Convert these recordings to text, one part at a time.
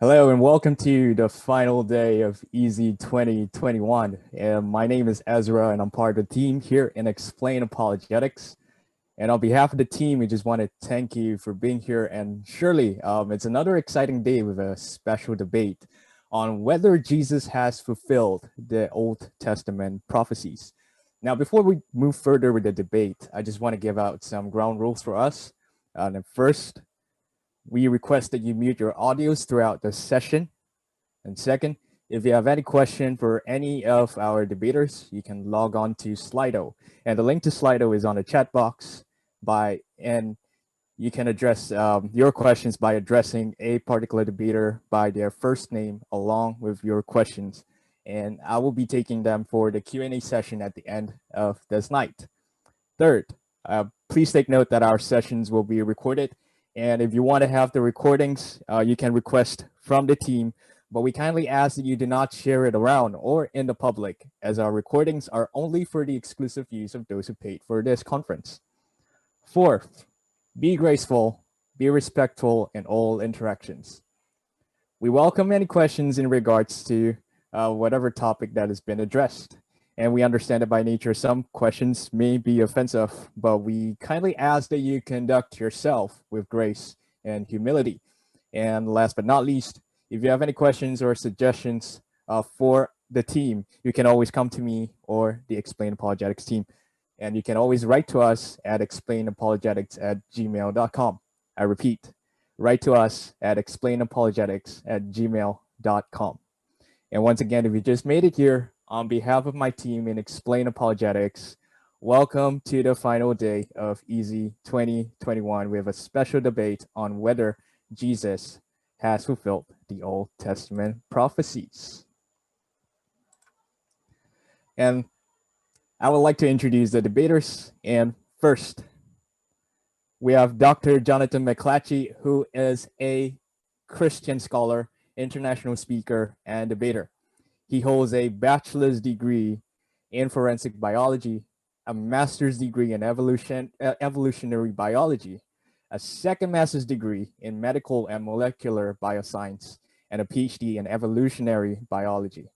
Hello and welcome to the final day of Easy 2021. And my name is Ezra and I'm part of the team here in Explain Apologetics. And on behalf of the team, we just want to thank you for being here. And surely it's another exciting day with a special debate on whether Jesus has fulfilled the Old Testament prophecies. Now, before we move further with the debate, I just want to give out some ground rules for us. And first, we request that you mute your audios throughout the session. And second, if you have any question for any of our debaters, you can log on to Slido. And the link to Slido is on the chat box and you can address your questions by addressing a particular debater by their first name along with your questions. And I will be taking them for the Q&A session at the end of this night. Third, please take note that our sessions will be recorded. And if you want to have the recordings, you can request from the team, but we kindly ask that you do not share it around or in the public, as our recordings are only for the exclusive use of those who paid for this conference. Fourth, be graceful, be respectful in all interactions. We welcome any questions in regards to whatever topic that has been addressed. And we understand that by nature, some questions may be offensive, but we kindly ask that you conduct yourself with grace and humility. And last but not least, if you have any questions or suggestions for the team, you can always come to me or the Explain Apologetics team. And you can always write to us at explainapologetics@gmail.com. I repeat, write to us at explainapologetics@gmail.com. And once again, if you just made it here, on behalf of my team in Explain Apologetics, welcome to the final day of Easy 2021. We have a special debate on whether Jesus has fulfilled the Old Testament prophecies. And I would like to introduce the debaters. And first, we have Dr. Jonathan McLatchie, who is a Christian scholar, international speaker, and debater. He holds a bachelor's degree in forensic biology, a master's degree in evolutionary biology, a second master's degree in medical and molecular bioscience, and a PhD in evolutionary biology.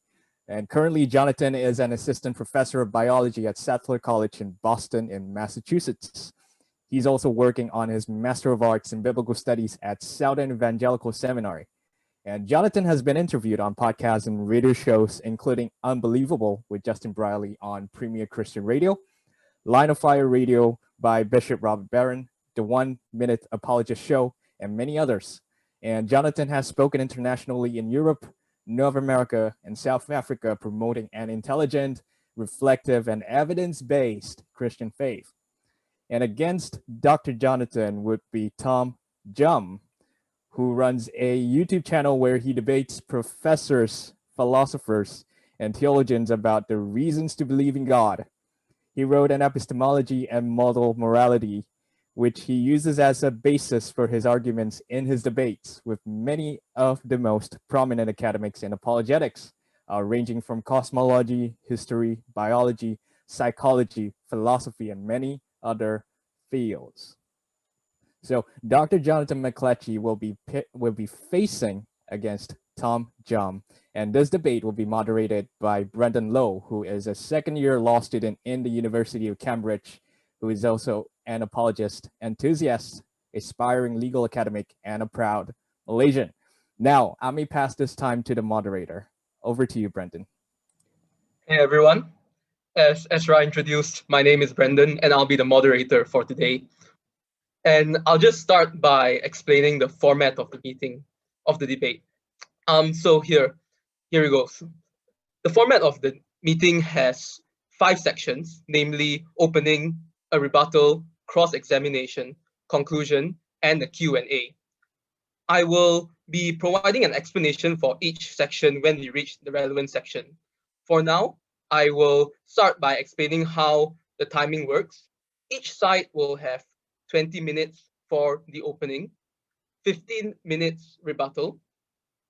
And currently, Jonathan is an assistant professor of biology at Sattler College in Boston in Massachusetts. He's also working on his Master of Arts in Biblical Studies at Southern Evangelical Seminary. And Jonathan has been interviewed on podcasts and radio shows, including Unbelievable with Justin Briley on Premier Christian Radio, Line of Fire Radio by Bishop Robert Barron, The 1 Minute Apologist Show, and many others. And Jonathan has spoken internationally in Europe, North America, and South Africa, promoting an intelligent, reflective, and evidence-based Christian faith. And against Dr. Jonathan would be TJump, who runs a YouTube channel where he debates professors, philosophers, and theologians about the reasons to believe in God. He wrote an epistemology and model morality, which he uses as a basis for his arguments in his debates with many of the most prominent academics in apologetics, ranging from cosmology, history, biology, psychology, philosophy, and many other fields. So Dr. Jonathan McLatchie will be facing against TJump, and this debate will be moderated by Brendan Lowe, who is a second-year law student in the University of Cambridge, who is also an apologist, enthusiast, aspiring legal academic, and a proud Malaysian. Now, I may pass this time to the moderator. Over to you, Brendan. Hey everyone, as Ezra introduced, my name is Brendan and I'll be the moderator for today. And I'll just start by explaining the format of the meeting, of the debate. So here it goes. The format of the meeting has 5 sections, namely opening, a rebuttal, cross-examination, conclusion, and a Q&A. I will be providing an explanation for each section when we reach the relevant section. For now, I will start by explaining how the timing works. Each side will have 20 minutes for the opening, 15 minutes rebuttal,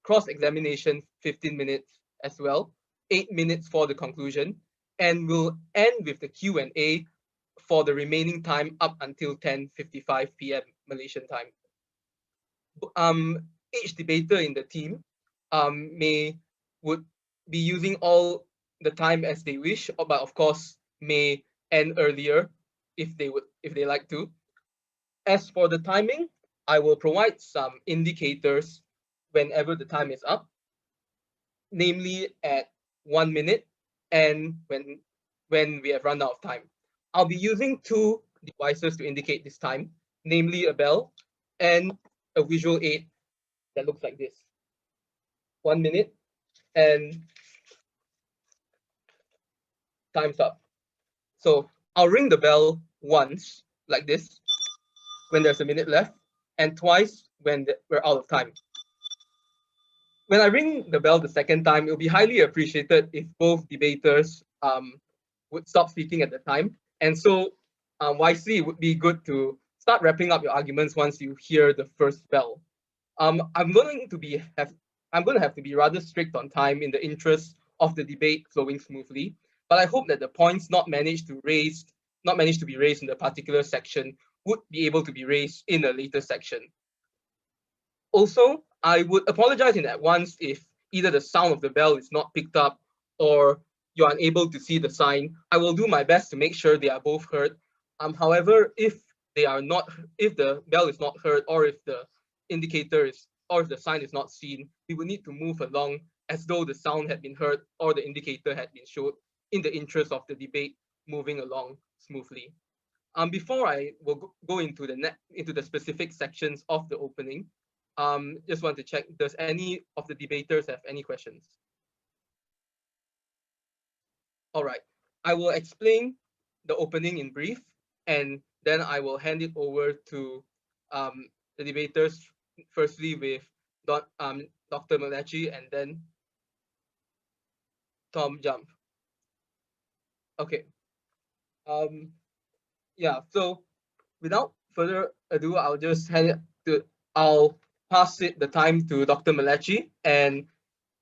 cross-examination 15 minutes as well, 8 minutes for the conclusion, and we'll end with the Q&A for the remaining time up until 10:55 p.m. Malaysian time. each debater in the team would be using all the time as they wish, but of course may end earlier if they like to. As for the timing, I will provide some indicators whenever the time is up, namely at 1 minute and when we have run out of time. I'll be using two devices to indicate this time, namely a bell and a visual aid that looks like this. 1 minute and time's up. So I'll ring the bell once like this when there's a minute left, and twice when we're out of time. When I ring the bell the second time, it will be highly appreciated if both debaters would stop speaking at the time. And so wisely, it would be good to start wrapping up your arguments once you hear the first bell. I'm going to have to be rather strict on time in the interest of the debate flowing smoothly. But I hope that the points not managed to be raised in the particular section would be able to be raised in a later section. Also, I would apologize in advance if either the sound of the bell is not picked up or you're unable to see the sign. I will do my best to make sure they are both heard. However, if the bell is not heard, or if the if the sign is not seen, we will need to move along as though the sound had been heard or the indicator had been showed, in the interest of the debate moving along smoothly. Before I will go into the specific sections of the opening, just want to check, does any of the debaters have any questions? All right, I will explain the opening in brief, and then I will hand it over to the debaters, firstly with Dr. McLatchie and then TJump. Okay. Yeah, so without further ado, I'll pass the time to Dr. McLatchie, and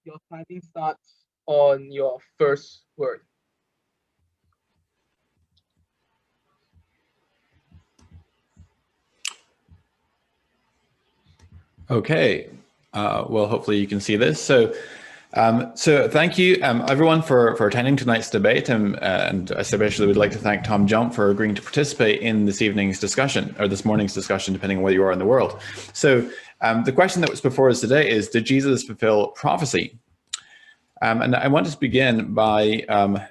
your timing starts on your first word. Okay, well, hopefully you can see this. So thank you, everyone, for attending tonight's debate, and especially would like to thank TJump for agreeing to participate in this evening's discussion, or this morning's discussion, depending on where you are in the world. So the question that was before us today is, did Jesus fulfill prophecy? And I want to begin by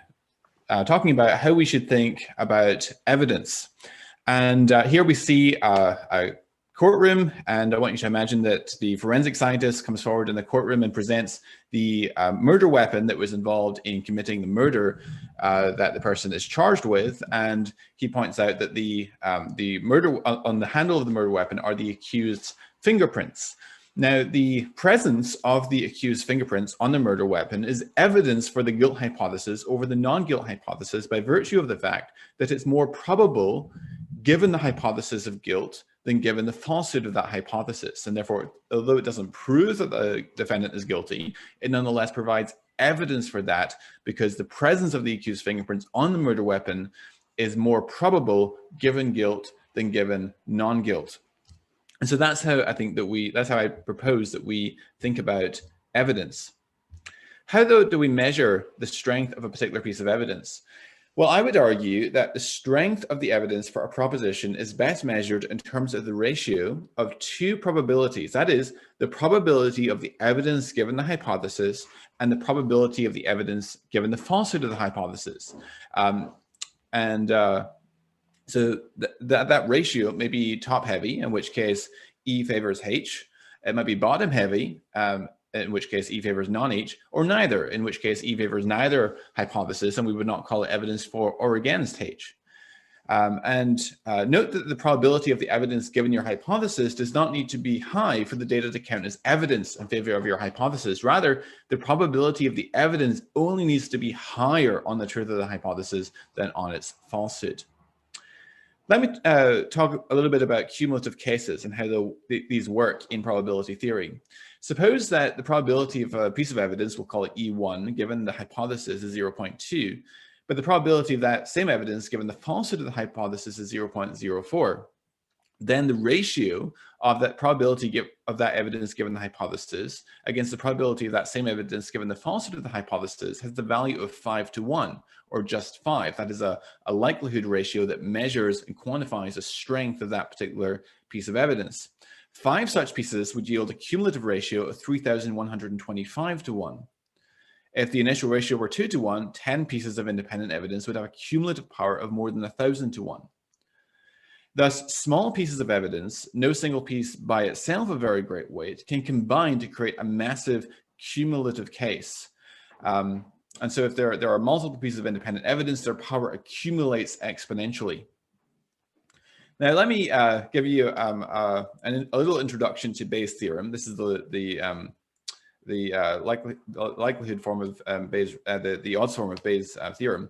talking about how we should think about evidence. And here we see a courtroom, and I want you to imagine that the forensic scientist comes forward in the courtroom and presents the murder weapon that was involved in committing the murder that the person is charged with, and he points out that the murder on the handle of the murder weapon are the accused's fingerprints. Now, the presence of the accused's fingerprints on the murder weapon is evidence for the guilt hypothesis over the non-guilt hypothesis by virtue of the fact that it's more probable, given the hypothesis of guilt, than given the falsehood of that hypothesis. And therefore, although it doesn't prove that the defendant is guilty, it nonetheless provides evidence for that, because the presence of the accused's fingerprints on the murder weapon is more probable given guilt than given non-guilt. And so that's how I propose that we think about evidence. How, though, do we measure the strength of a particular piece of evidence? Well, I would argue that the strength of the evidence for a proposition is best measured in terms of the ratio of two probabilities. That is, the probability of the evidence given the hypothesis and the probability of the evidence given the falsehood of the hypothesis. So that ratio may be top heavy, in which case E favors H. It might be bottom heavy, in which case E favors non-H, or neither, in which case E favors neither hypothesis, and we would not call it evidence for or against H. Note that the probability of the evidence given your hypothesis does not need to be high for the data to count as evidence in favor of your hypothesis. Rather, the probability of the evidence only needs to be higher on the truth of the hypothesis than on its falsehood. Let me talk a little bit about cumulative cases and how these work in probability theory. Suppose that the probability of a piece of evidence, we'll call it E1, given the hypothesis is 0.2, but the probability of that same evidence given the falsehood of the hypothesis is 0.04. then the ratio of that probability of that evidence given the hypothesis against the probability of that same evidence given the falsity of the hypothesis has the value of 5 to 1, or just 5. That is a likelihood ratio that measures and quantifies the strength of that particular piece of evidence. 5 such pieces would yield a cumulative ratio of 3,125 to 1. If the initial ratio were 2 to 1, 10 pieces of independent evidence would have a cumulative power of more than 1,000 to 1. Thus, small pieces of evidence, no single piece by itself of very great weight, can combine to create a massive cumulative case. And so if there are multiple pieces of independent evidence, their power accumulates exponentially. Now, let me give you a little introduction to Bayes' theorem. This is the likelihood form of Bayes, the odds form of Bayes' theorem.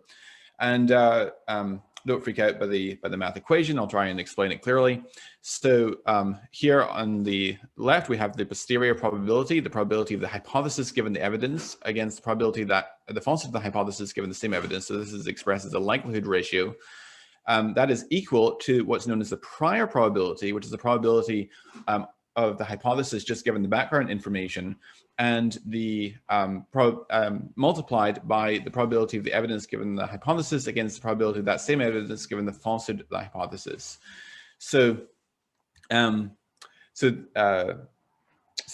And don't freak out by the math equation. I'll try and explain it clearly. So here on the left, we have the posterior probability, the probability of the hypothesis given the evidence against the probability that the falsity of the hypothesis given the same evidence. So this is expressed as a likelihood ratio. That is equal to what's known as the prior probability, which is the probability of the hypothesis just given the background information, and the multiplied by the probability of the evidence given the hypothesis against the probability of that same evidence given the falsity of the hypothesis. So, so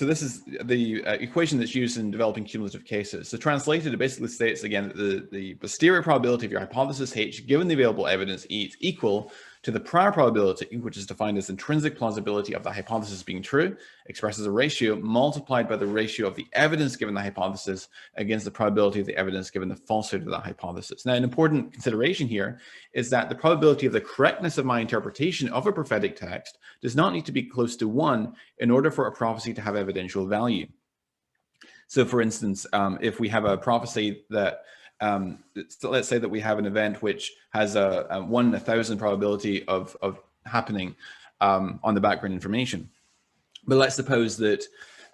this is the equation that's used in developing cumulative cases. So translated, it basically states again that the posterior probability of your hypothesis H given the available evidence E is equal to the prior probability, which is defined as intrinsic plausibility of the hypothesis being true, expressed as a ratio multiplied by the ratio of the evidence given the hypothesis against the probability of the evidence given the falsity of the hypothesis. Now, an important consideration here is that the probability of the correctness of my interpretation of a prophetic text does not need to be close to 1 in order for a prophecy to have evidential value. So, for instance, if we have a prophecy that so let's say that we have an event which has a 1 in 1,000 probability of happening on the background information. But let's suppose that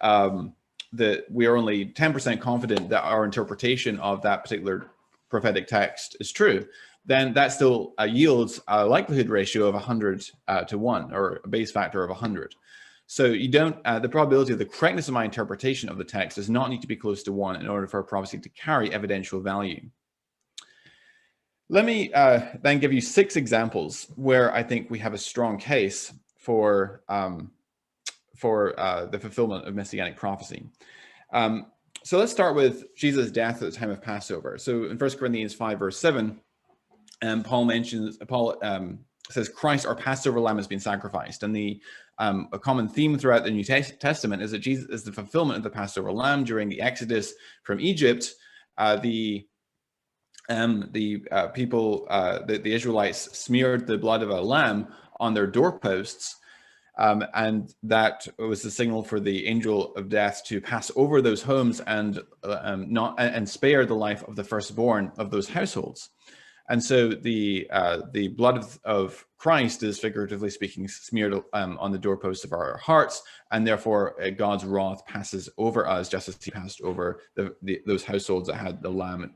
that we are only 10% confident that our interpretation of that particular prophetic text is true. Then that still yields a likelihood ratio of 100 to 1, or a Bayes factor of 100. So you don't, the probability of the correctness of my interpretation of the text does not need to be close to 1 in order for a prophecy to carry evidential value. Let me then give you 6 examples where I think we have a strong case for the fulfillment of messianic prophecy. So let's start with Jesus' death at the time of Passover. So in 1 Corinthians 5, verse 7, Paul says, Christ, our Passover lamb, has been sacrificed. And a common theme throughout the New Testament is that Jesus is the fulfillment of the Passover lamb. During the Exodus from Egypt, the Israelites smeared the blood of a lamb on their doorposts, and that was the signal for the angel of death to pass over those homes and spare the life of the firstborn of those households. And so the blood of Christ is, figuratively speaking, smeared on the doorposts of our hearts, and therefore God's wrath passes over us, just as he passed over those households that had the lamb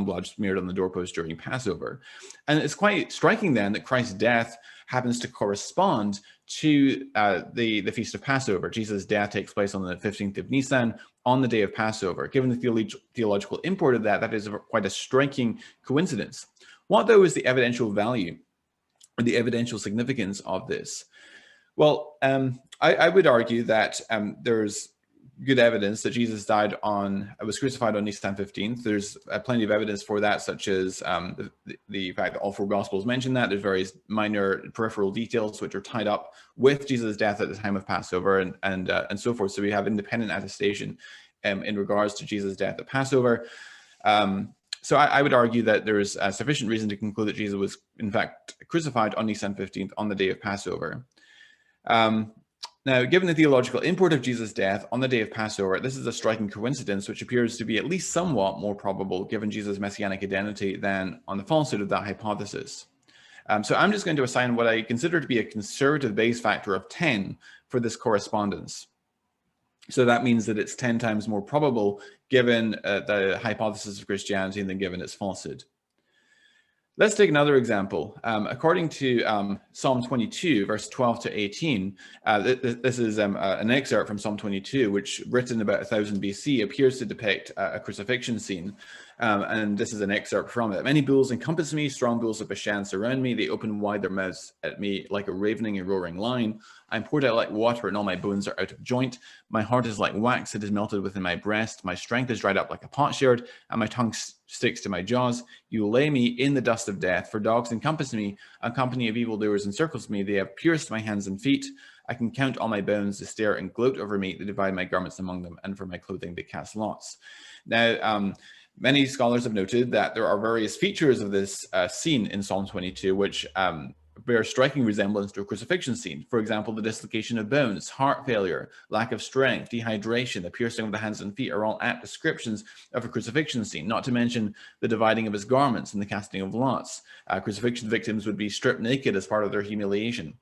blood smeared on the doorpost during Passover. And it's quite striking then that Christ's death happens to correspond to the Feast of Passover. Jesus' death takes place on the 15th of Nisan, on the day of Passover. Given the theological import of that is quite a striking coincidence. What, though, is the evidential value or the evidential significance of this? Well, I would argue that there's good evidence that Jesus was crucified on Nisan 15th. There's plenty of evidence for that, such as the fact that all 4 Gospels mention that. There's various minor peripheral details which are tied up with Jesus' death at the time of Passover and so forth. So we have independent attestation in regards to Jesus' death at Passover. So I would argue that there is sufficient reason to conclude that Jesus was, in fact, crucified on Nisan 15th on the day of Passover. Now, given the theological import of Jesus' death on the day of Passover, this is a striking coincidence which appears to be at least somewhat more probable given Jesus' messianic identity than on the falsehood of that hypothesis. So I'm just going to assign what I consider to be a conservative Bayes factor of 10 for this correspondence. So that means that it's 10 times more probable given the hypothesis of Christianity than given its falsehood. Let's take another example. According to Psalm 22, verse 12 to 18, this is an excerpt from Psalm 22, which, written about 1000 BC, appears to depict a crucifixion scene. And this is an excerpt from it. Many bulls encompass me, strong bulls of Bashan surround me. They open wide their mouths at me like a ravening and roaring lion. I'm poured out like water, and all my bones are out of joint. My heart is like wax, it is melted within my breast. My strength is dried up like a potsherd, and my tongue sticks to my jaws. You lay me in the dust of death, for dogs encompass me. A company of evildoers encircles me. They have pierced my hands and feet. I can count all my bones. They stare and gloat over me. They divide my garments among them, and for my clothing they cast lots. Now, many scholars have noted that there are various features of this scene in Psalm 22, which bear striking resemblance to a crucifixion scene. For example, the dislocation of bones, heart failure, lack of strength, dehydration, the piercing of the hands and feet are all apt descriptions of a crucifixion scene, not to mention the dividing of his garments and the casting of lots. Crucifixion victims would be stripped naked as part of their humiliation.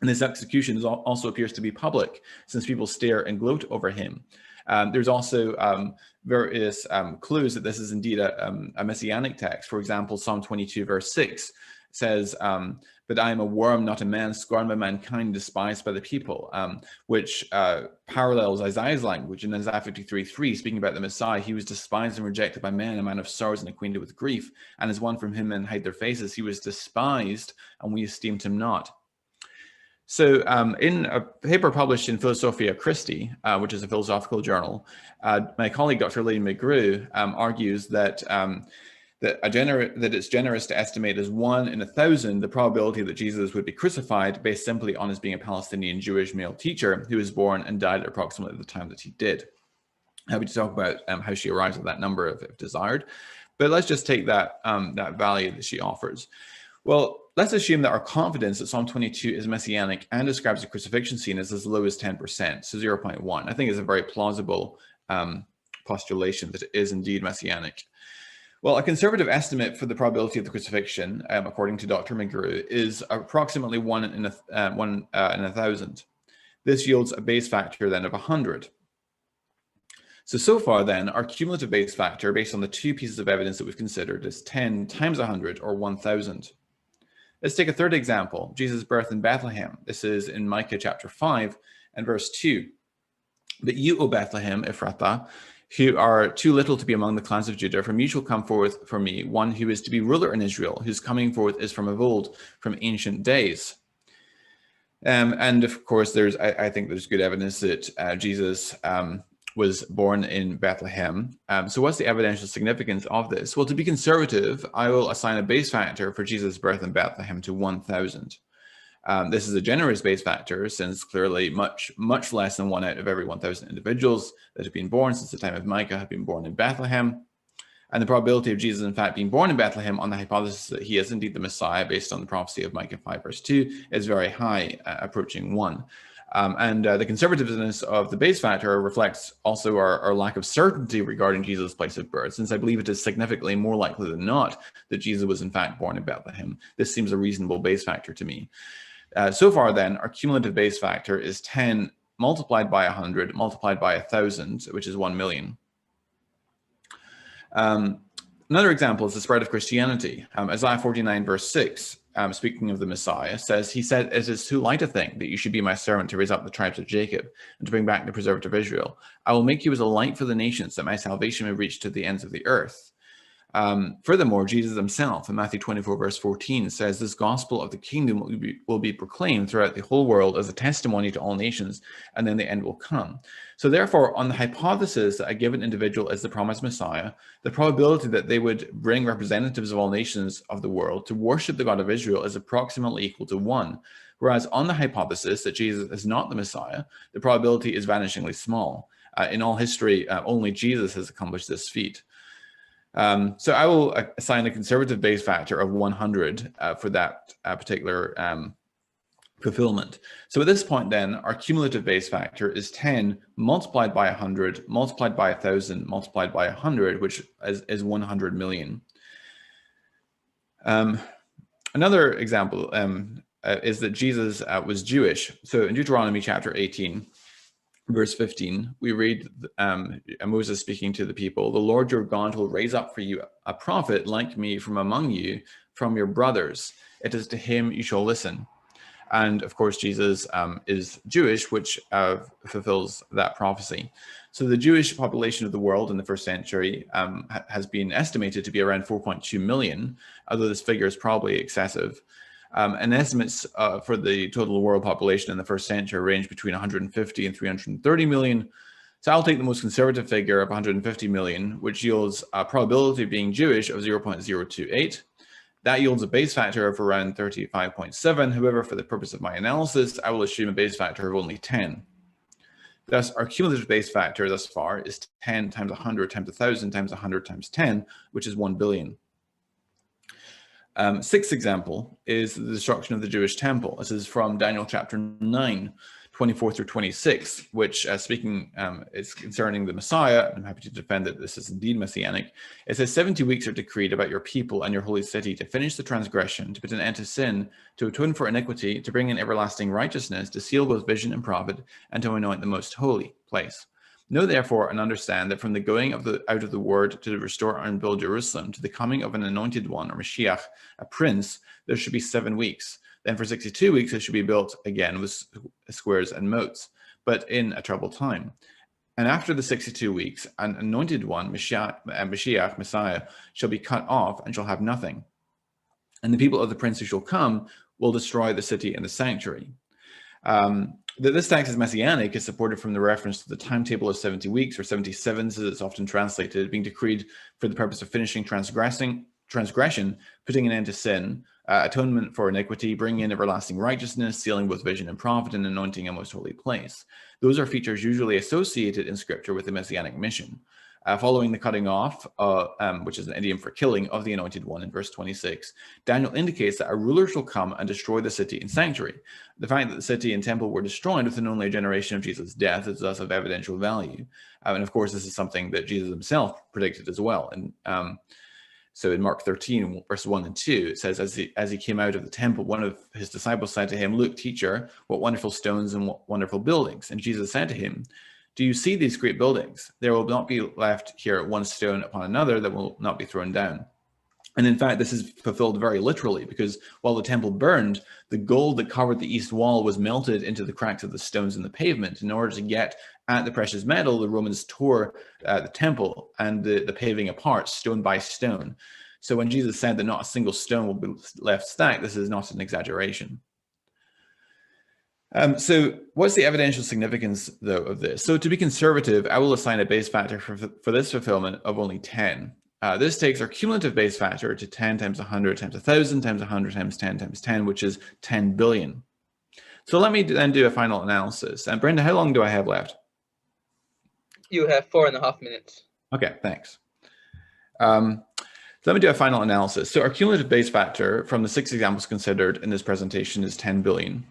And this execution also appears to be public, since people stare and gloat over him. There's also various clues that this is indeed a messianic text. For example, Psalm 22, verse 6 says, but I am a worm, not a man, scorned by mankind, despised by the people, which parallels Isaiah's language in Isaiah 53:3, speaking about the Messiah. He was despised and rejected by men, a man of sorrows and acquainted with grief, and as one from whom men hide their faces. He was despised, and we esteemed him not. So in a paper published in Philosophia Christi, which is a philosophical journal, my colleague, Dr. Lady McGrew, argues that that it's generous to estimate as 1 in 1,000 the probability that Jesus would be crucified based simply on his being a Palestinian Jewish male teacher who was born and died at approximately the time that he did. Happy to talk about how she arrives at that number if desired, but let's just take that, that value that she offers. Well, let's assume that our confidence that Psalm 22 is messianic and describes a crucifixion scene is as low as 10%, so 0.1. I think it's a very plausible postulation that it is indeed messianic. Well, a conservative estimate for the probability of the crucifixion, according to Dr. McGrew, is approximately 1 in 1,000. This yields a base factor then of 100. So far then, our cumulative base factor, based on the two pieces of evidence that we've considered, is 10 times 100, or 1,000. Let's take a third example, Jesus' birth in Bethlehem. This is in Micah chapter 5 and verse 2. But you, O Bethlehem, Ephrathah, who are too little to be among the clans of Judah, from you shall come forth for me one who is to be ruler in Israel, whose coming forth is from of old, from ancient days. And of course, I think there's good evidence that Jesus was born in Bethlehem. So what's the evidential significance of this? Well, to be conservative, I will assign a base factor for Jesus' birth in Bethlehem to 1,000. This is a generous base factor, since clearly much less than 1 out of every 1,000 individuals that have been born since the time of Micah have been born in Bethlehem. And the probability of Jesus, in fact, being born in Bethlehem on the hypothesis that he is indeed the Messiah, based on the prophecy of Micah 5, verse 2, is very high, approaching 1. The conservativeness of the base factor reflects also our lack of certainty regarding Jesus' place of birth, since I believe it is significantly more likely than not that Jesus was in fact born in Bethlehem. This seems a reasonable base factor to me. So far then, our cumulative base factor is 10 multiplied by 100 multiplied by 1,000, which is 1 million. Another example is the spread of Christianity. Isaiah 49 verse 6, speaking of the Messiah, says, he said, it is too light a thing that you should be my servant to raise up the tribes of Jacob and to bring back the preserved of Israel. I will make you as a light for the nations, that my salvation may reach to the ends of the earth. Furthermore, Jesus himself in Matthew 24 verse 14 says, this gospel of the kingdom will be proclaimed throughout the whole world as a testimony to all nations, and then the end will come. So therefore, on the hypothesis that a given individual is the promised Messiah, the probability that they would bring representatives of all nations of the world to worship the God of Israel is approximately equal to 1. Whereas on the hypothesis that Jesus is not the Messiah, the probability is vanishingly small. In all history, only Jesus has accomplished this feat. So I will assign a conservative base factor of 100 for that particular fulfillment. So at this point then, our cumulative base factor is 10 multiplied by 100 multiplied by 1,000 multiplied by 100, which is 100 million. Another example is that Jesus was Jewish. So in Deuteronomy chapter 18, verse 15, we read Moses speaking to the people, "The Lord your God will raise up for you a prophet like me from among you, from your brothers. It is to him you shall listen." And of course, Jesus is Jewish, which fulfills that prophecy. So the Jewish population of the world in the first century has been estimated to be around 4.2 million, although this figure is probably excessive. And estimates for the total world population in the first century range between 150 and 330 million. So I'll take the most conservative figure of 150 million, which yields a probability of being Jewish of 0.028. That yields a base factor of around 35.7. However, for the purpose of my analysis, I will assume a base factor of only 10. Thus, our cumulative base factor thus far is 10 times 100 times 1,000 times 100 times 10, which is 1 billion. Sixth example is the destruction of the Jewish temple. This is from Daniel chapter 9, 24 through 26, which speaking is concerning the Messiah. I'm happy to defend that this is indeed messianic. It says 70 weeks are decreed about your people and your holy city to finish the transgression, to put an end to sin, to atone for iniquity, to bring in everlasting righteousness, to seal both vision and prophet, and to anoint the most holy place. Know therefore and understand that from the going out of the word to restore and build Jerusalem, to the coming of an anointed one, or Mashiach, a prince, there should be 7 weeks. Then for 62 weeks, it should be built again with squares and moats, but in a troubled time. And after the 62 weeks, an anointed one, Mashiach, Messiah, shall be cut off and shall have nothing. And the people of the prince who shall come will destroy the city and the sanctuary. That this text is messianic is supported from the reference to the timetable of 70 weeks, or 77, as it's often translated, being decreed for the purpose of finishing transgression, putting an end to sin, atonement for iniquity, bringing in everlasting righteousness, sealing both vision and prophet, and anointing a most holy place. Those are features usually associated in Scripture with the messianic mission. Following the cutting off, which is an idiom for killing, of the anointed one in verse 26, Daniel indicates that a ruler shall come and destroy the city and sanctuary. The fact that the city and temple were destroyed within only a generation of Jesus' death is thus of evidential value. And of course, this is something that Jesus himself predicted as well. And so in Mark 13, verse 1 and 2, it says, as he came out of the temple, one of his disciples said to him, "Look, teacher, what wonderful stones and what wonderful buildings." And Jesus said to him, "Do you see these great buildings? There will not be left here one stone upon another that will not be thrown down." And in fact, this is fulfilled very literally, because while the temple burned, the gold that covered the east wall was melted into the cracks of the stones in the pavement. In order to get at the precious metal, the Romans tore the temple and the paving apart, stone by stone. So when Jesus said that not a single stone will be left stacked, this is not an exaggeration. So what's the evidential significance, though, of this? So to be conservative, I will assign a base factor for this fulfillment of only 10. This takes our cumulative base factor to 10 times 100 times 1,000 times 100 times 10 times 10, which is 10 billion. So let me then do a final analysis. And Brenda, how long do I have left? You have 4.5 minutes. Okay, thanks. So let me do a final analysis. So our cumulative base factor from the 6 examples considered in this presentation is 10 billion.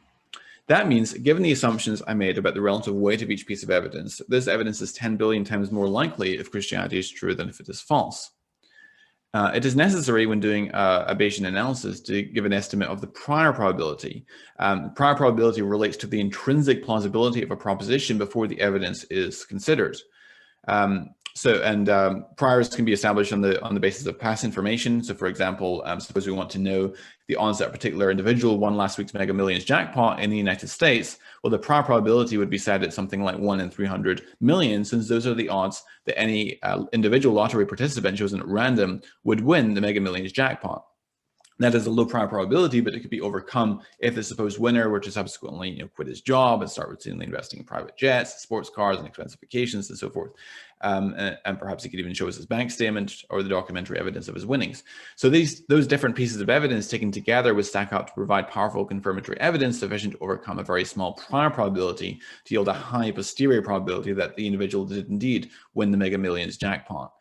That means, given the assumptions I made about the relative weight of each piece of evidence, this evidence is 10 billion times more likely if Christianity is true than if it is false. It is necessary when doing a Bayesian analysis to give an estimate of the prior probability. Prior probability relates to the intrinsic plausibility of a proposition before the evidence is considered. Priors can be established on the basis of past information. So for example, suppose we want to know the odds that a particular individual won last week's Mega Millions jackpot in the United States. Well, the prior probability would be set at something like 1 in 300 million, since those are the odds that any individual lottery participant chosen at random would win the Mega Millions jackpot. That is a low prior probability, but it could be overcome if the supposed winner were to subsequently quit his job and start routinely investing in private jets, sports cars, and expensive vacations, and so forth. And perhaps he could even show us his bank statement or the documentary evidence of his winnings. So those different pieces of evidence taken together would stack up to provide powerful confirmatory evidence sufficient to overcome a very small prior probability to yield a high posterior probability that the individual did indeed win the Mega Millions jackpot.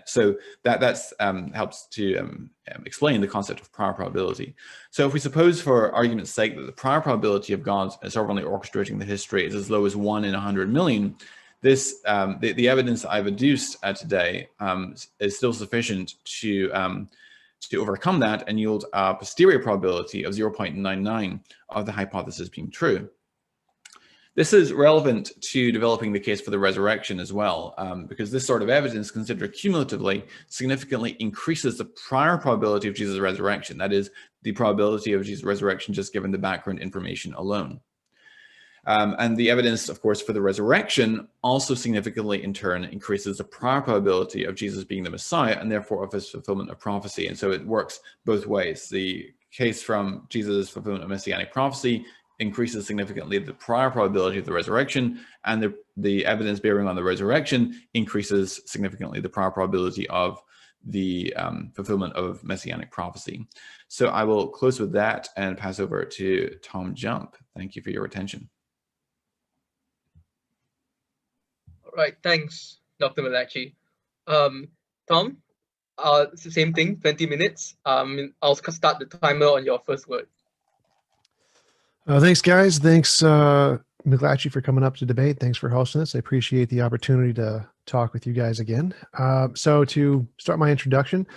So that helps to explain the concept of prior probability. So if we suppose, for argument's sake, that the prior probability of God sovereignly orchestrating the history is as low as 1 in 100 million, this the evidence I've adduced today is still sufficient to overcome that and yield a posterior probability of 0.99 of the hypothesis being true. This is relevant to developing the case for the resurrection as well, because this sort of evidence, considered cumulatively, significantly increases the prior probability of Jesus' resurrection. That is, the probability of Jesus' resurrection just given the background information alone. And the evidence, of course, for the resurrection also significantly, in turn, increases the prior probability of Jesus being the Messiah and therefore of his fulfillment of prophecy. And so it works both ways. The case from Jesus' fulfillment of messianic prophecy increases significantly the prior probability of the resurrection, and the evidence bearing on the resurrection increases significantly the prior probability of the fulfillment of messianic prophecy. So I will close with that and pass over to TJump. Thank you for your attention. All right, thanks, Dr. McLatchie. Tom, it's the same thing, 20 minutes. I'll start the timer on your first word. Thanks, guys. Thanks, McLatchie, for coming up to debate. Thanks for hosting this. I appreciate the opportunity to talk with you guys again. So to start my introduction,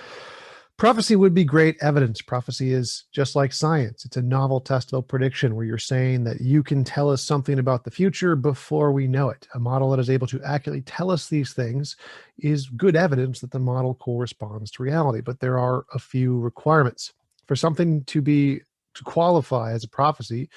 prophecy would be great evidence. Prophecy is just like science. It's a novel testable prediction where you're saying that you can tell us something about the future before we know it. A model that is able to accurately tell us these things is good evidence that the model corresponds to reality, but there are a few requirements. For something to qualify as a prophecy,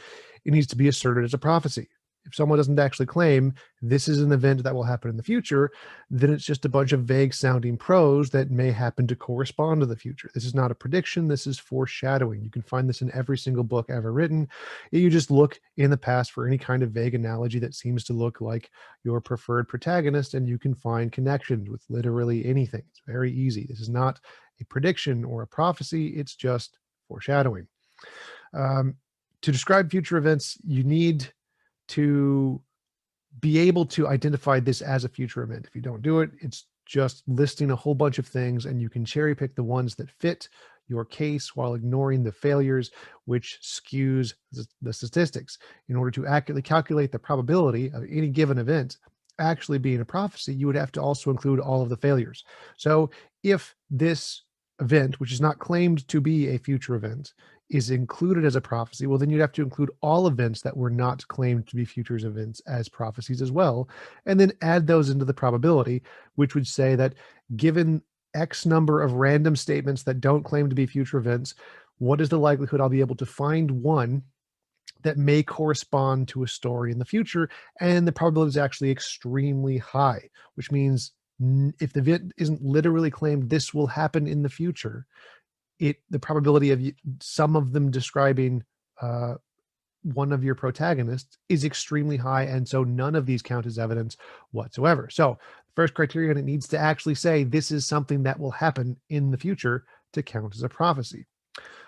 it needs to be asserted as a prophecy. If someone doesn't actually claim this is an event that will happen in the future, then it's just a bunch of vague sounding prose that may happen to correspond to the future. This is not a prediction. This is foreshadowing. You can find this in every single book ever written. You just look in the past for any kind of vague analogy that seems to look like your preferred protagonist, and you can find connections with literally anything. It's very easy. This is not a prediction or a prophecy. It's just foreshadowing. To describe future events, you need to be able to identify this as a future event. If you don't do it, it's just listing a whole bunch of things, and you can cherry pick the ones that fit your case while ignoring the failures, which skews the statistics. In order to accurately calculate the probability of any given event actually being a prophecy, you would have to also include all of the failures. So if this event, which is not claimed to be a future event, is included as a prophecy, well, then you'd have to include all events that were not claimed to be futures events as prophecies as well, and then add those into the probability, which would say that given X number of random statements that don't claim to be future events, what is the likelihood I'll be able to find one that may correspond to a story in the future? And the probability is actually extremely high, which means if the event isn't literally claimed this will happen in the future, the probability of some of them describing one of your protagonists is extremely high, and so none of these count as evidence whatsoever. So the first criterion, it needs to actually say this is something that will happen in the future to count as a prophecy.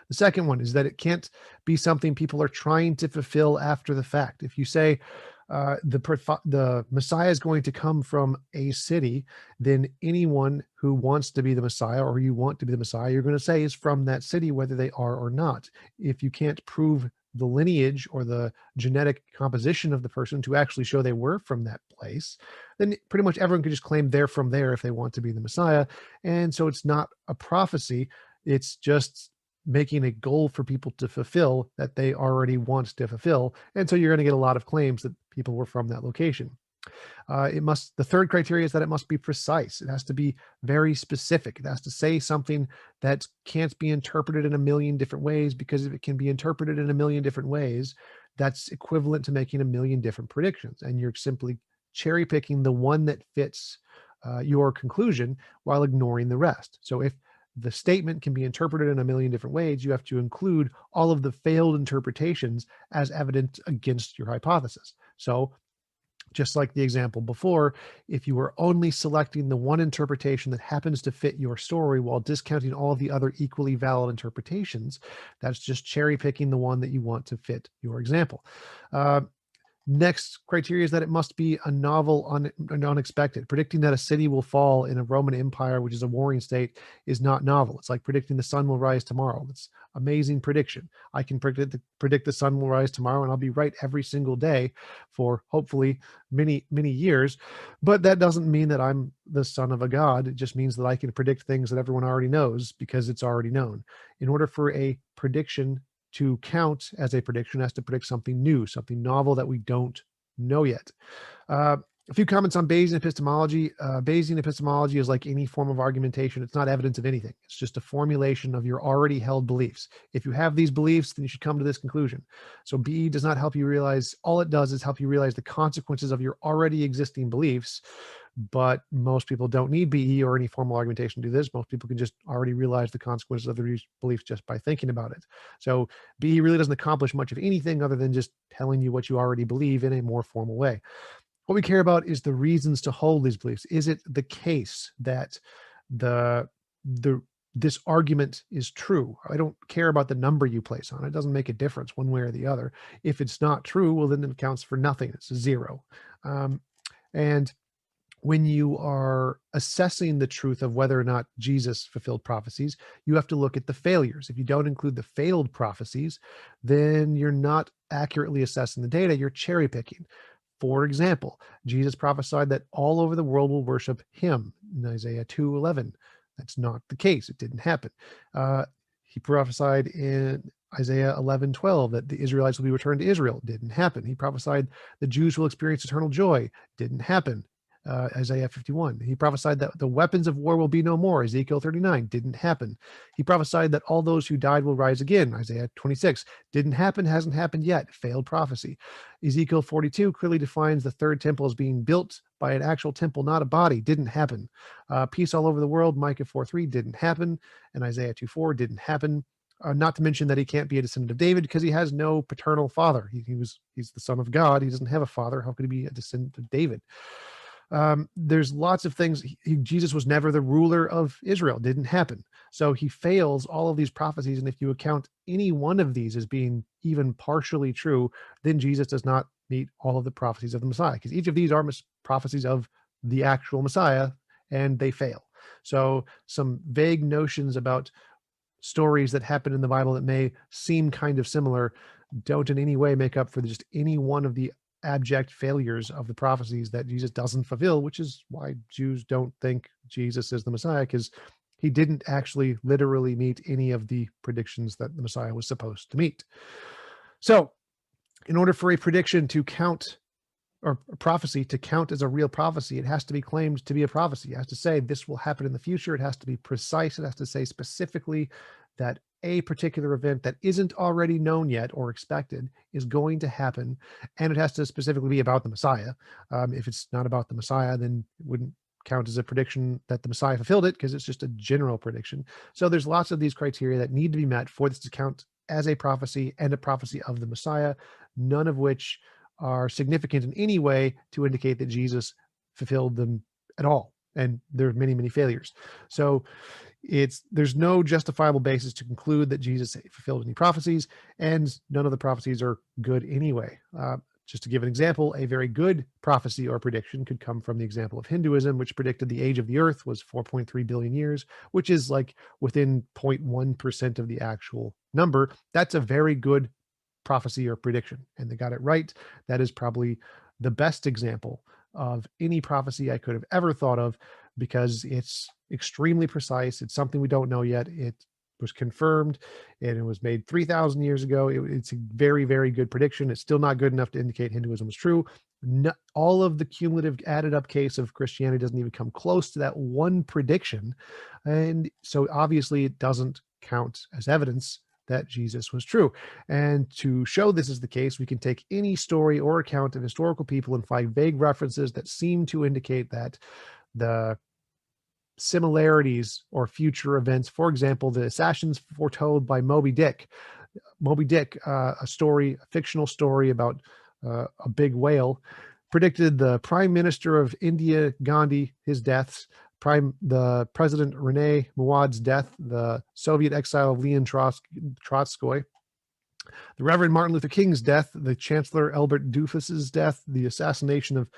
The second one is that it can't be something people are trying to fulfill after the fact. If you say the Messiah is going to come from a city, then anyone who wants to be the Messiah, or you want to be the Messiah, you're going to say is from that city, whether they are or not. If you can't prove the lineage or the genetic composition of the person to actually show they were from that place, then pretty much everyone can just claim they're from there if they want to be the Messiah. And so it's not a prophecy. It's just making a goal for people to fulfill that they already want to fulfill. And so you're going to get a lot of claims that people were from that location. The third criteria is that it must be precise. It has to be very specific. It has to say something that can't be interpreted in a million different ways, because if it can be interpreted in a million different ways, that's equivalent to making a million different predictions. And you're simply cherry picking the one that fits your conclusion while ignoring the rest. So if the statement can be interpreted in a million different ways, you have to include all of the failed interpretations as evidence against your hypothesis. So just like the example before, if you were only selecting the one interpretation that happens to fit your story while discounting all of the other equally valid interpretations, that's just cherry picking the one that you want to fit your example. Next criteria is that it must be a novel and unexpected. Predicting that a city will fall in a Roman Empire, which is a warring state, is not novel. It's like predicting the sun will rise tomorrow. It's amazing prediction. I can predict the sun will rise tomorrow, and I'll be right every single day for hopefully many, many years. But that doesn't mean that I'm the son of a god. It just means that I can predict things that everyone already knows because it's already known. In order for a prediction to count as a prediction, it has to predict something new, something novel that we don't know yet. A few comments on Bayesian epistemology. Bayesian epistemology is like any form of argumentation. It's not evidence of anything. It's just a formulation of your already held beliefs. If you have these beliefs, then you should come to this conclusion. So BE does not help you realize, all it does is help you realize the consequences of your already existing beliefs. But most people don't need BE or any formal argumentation to do this. Most people can just already realize the consequences of their beliefs just by thinking about it. So BE really doesn't accomplish much of anything other than just telling you what you already believe in a more formal way. What we care about is the reasons to hold these beliefs. Is it the case that this argument is true? I don't care about the number you place on it. It doesn't make a difference one way or the other. If it's not true, well, then it counts for nothing. It's a zero. And when you are assessing the truth of whether or not Jesus fulfilled prophecies, you have to look at the failures. If you don't include the failed prophecies, then you're not accurately assessing the data. You're cherry picking. For example, Jesus prophesied that all over the world will worship him in Isaiah 2:11. That's not the case. It didn't happen. He prophesied in Isaiah 11:12 that the Israelites will be returned to Israel. Didn't happen. He prophesied the Jews will experience eternal joy. Didn't happen. Isaiah 51. He prophesied that the weapons of war will be no more. Ezekiel 39. Didn't happen. He prophesied that all those who died will rise again. Isaiah 26. Didn't happen. Hasn't happened yet. Failed prophecy. Ezekiel 42 clearly defines the third temple as being built by an actual temple, not a body. Didn't happen. Peace all over the world. Micah 4:3. Didn't happen. And Isaiah 2:4. Didn't happen. Not to mention that he can't be a descendant of David because he has no paternal father. He's the son of God. He doesn't have a father. How could he be a descendant of David? There's lots of things. Jesus was never the ruler of Israel. Didn't happen. So he fails all of these prophecies. And if you account any one of these as being even partially true, then Jesus does not meet all of the prophecies of the Messiah, because each of these are prophecies of the actual Messiah, and they fail. So some vague notions about stories that happen in the Bible that may seem kind of similar don't in any way make up for just any one of the abject failures of the prophecies that Jesus doesn't fulfill, which is why Jews don't think Jesus is the Messiah, because he didn't actually literally meet any of the predictions that the Messiah was supposed to meet. So in order for a prediction to count, or a prophecy to count as a real prophecy, it has to be claimed to be a prophecy. It has to say this will happen in the future. It has to be precise. It has to say specifically that a particular event that isn't already known yet or expected is going to happen, and it has to specifically be about the Messiah. If it's not about the Messiah, then it wouldn't count as a prediction that the Messiah fulfilled it, because it's just a general prediction. So there's lots of these criteria that need to be met for this to count as a prophecy and a prophecy of the Messiah, none of which are significant in any way to indicate that Jesus fulfilled them at all. And there are many, many failures. So there's no justifiable basis to conclude that Jesus fulfilled any prophecies, and none of the prophecies are good anyway. Just to give an example, a very good prophecy or prediction could come from the example of Hinduism, which predicted the age of the earth was 4.3 billion years, which is like within 0.1% of the actual number. That's a very good prophecy or prediction, and they got it right. That is probably the best example of any prophecy I could have ever thought of, because it's extremely precise. It's something we don't know yet. It was confirmed, and it was made 3,000 years ago. It's a very, very good prediction. It's still not good enough to indicate Hinduism was true. All of the cumulative added up case of Christianity doesn't even come close to that one prediction. And so obviously it doesn't count as evidence that Jesus was true. And to show this is the case, we can take any story or account of historical people and find vague references that seem to indicate that the similarities or future events, for example, the assassins foretold by Moby Dick, a fictional story about a big whale, predicted the Prime Minister of India, Gandhi, his deaths, the President Rene Mouaw's death, the Soviet exile of Leon Trotsky, the Reverend Martin Luther King's death, the Chancellor Albert Doufus's death, the assassination of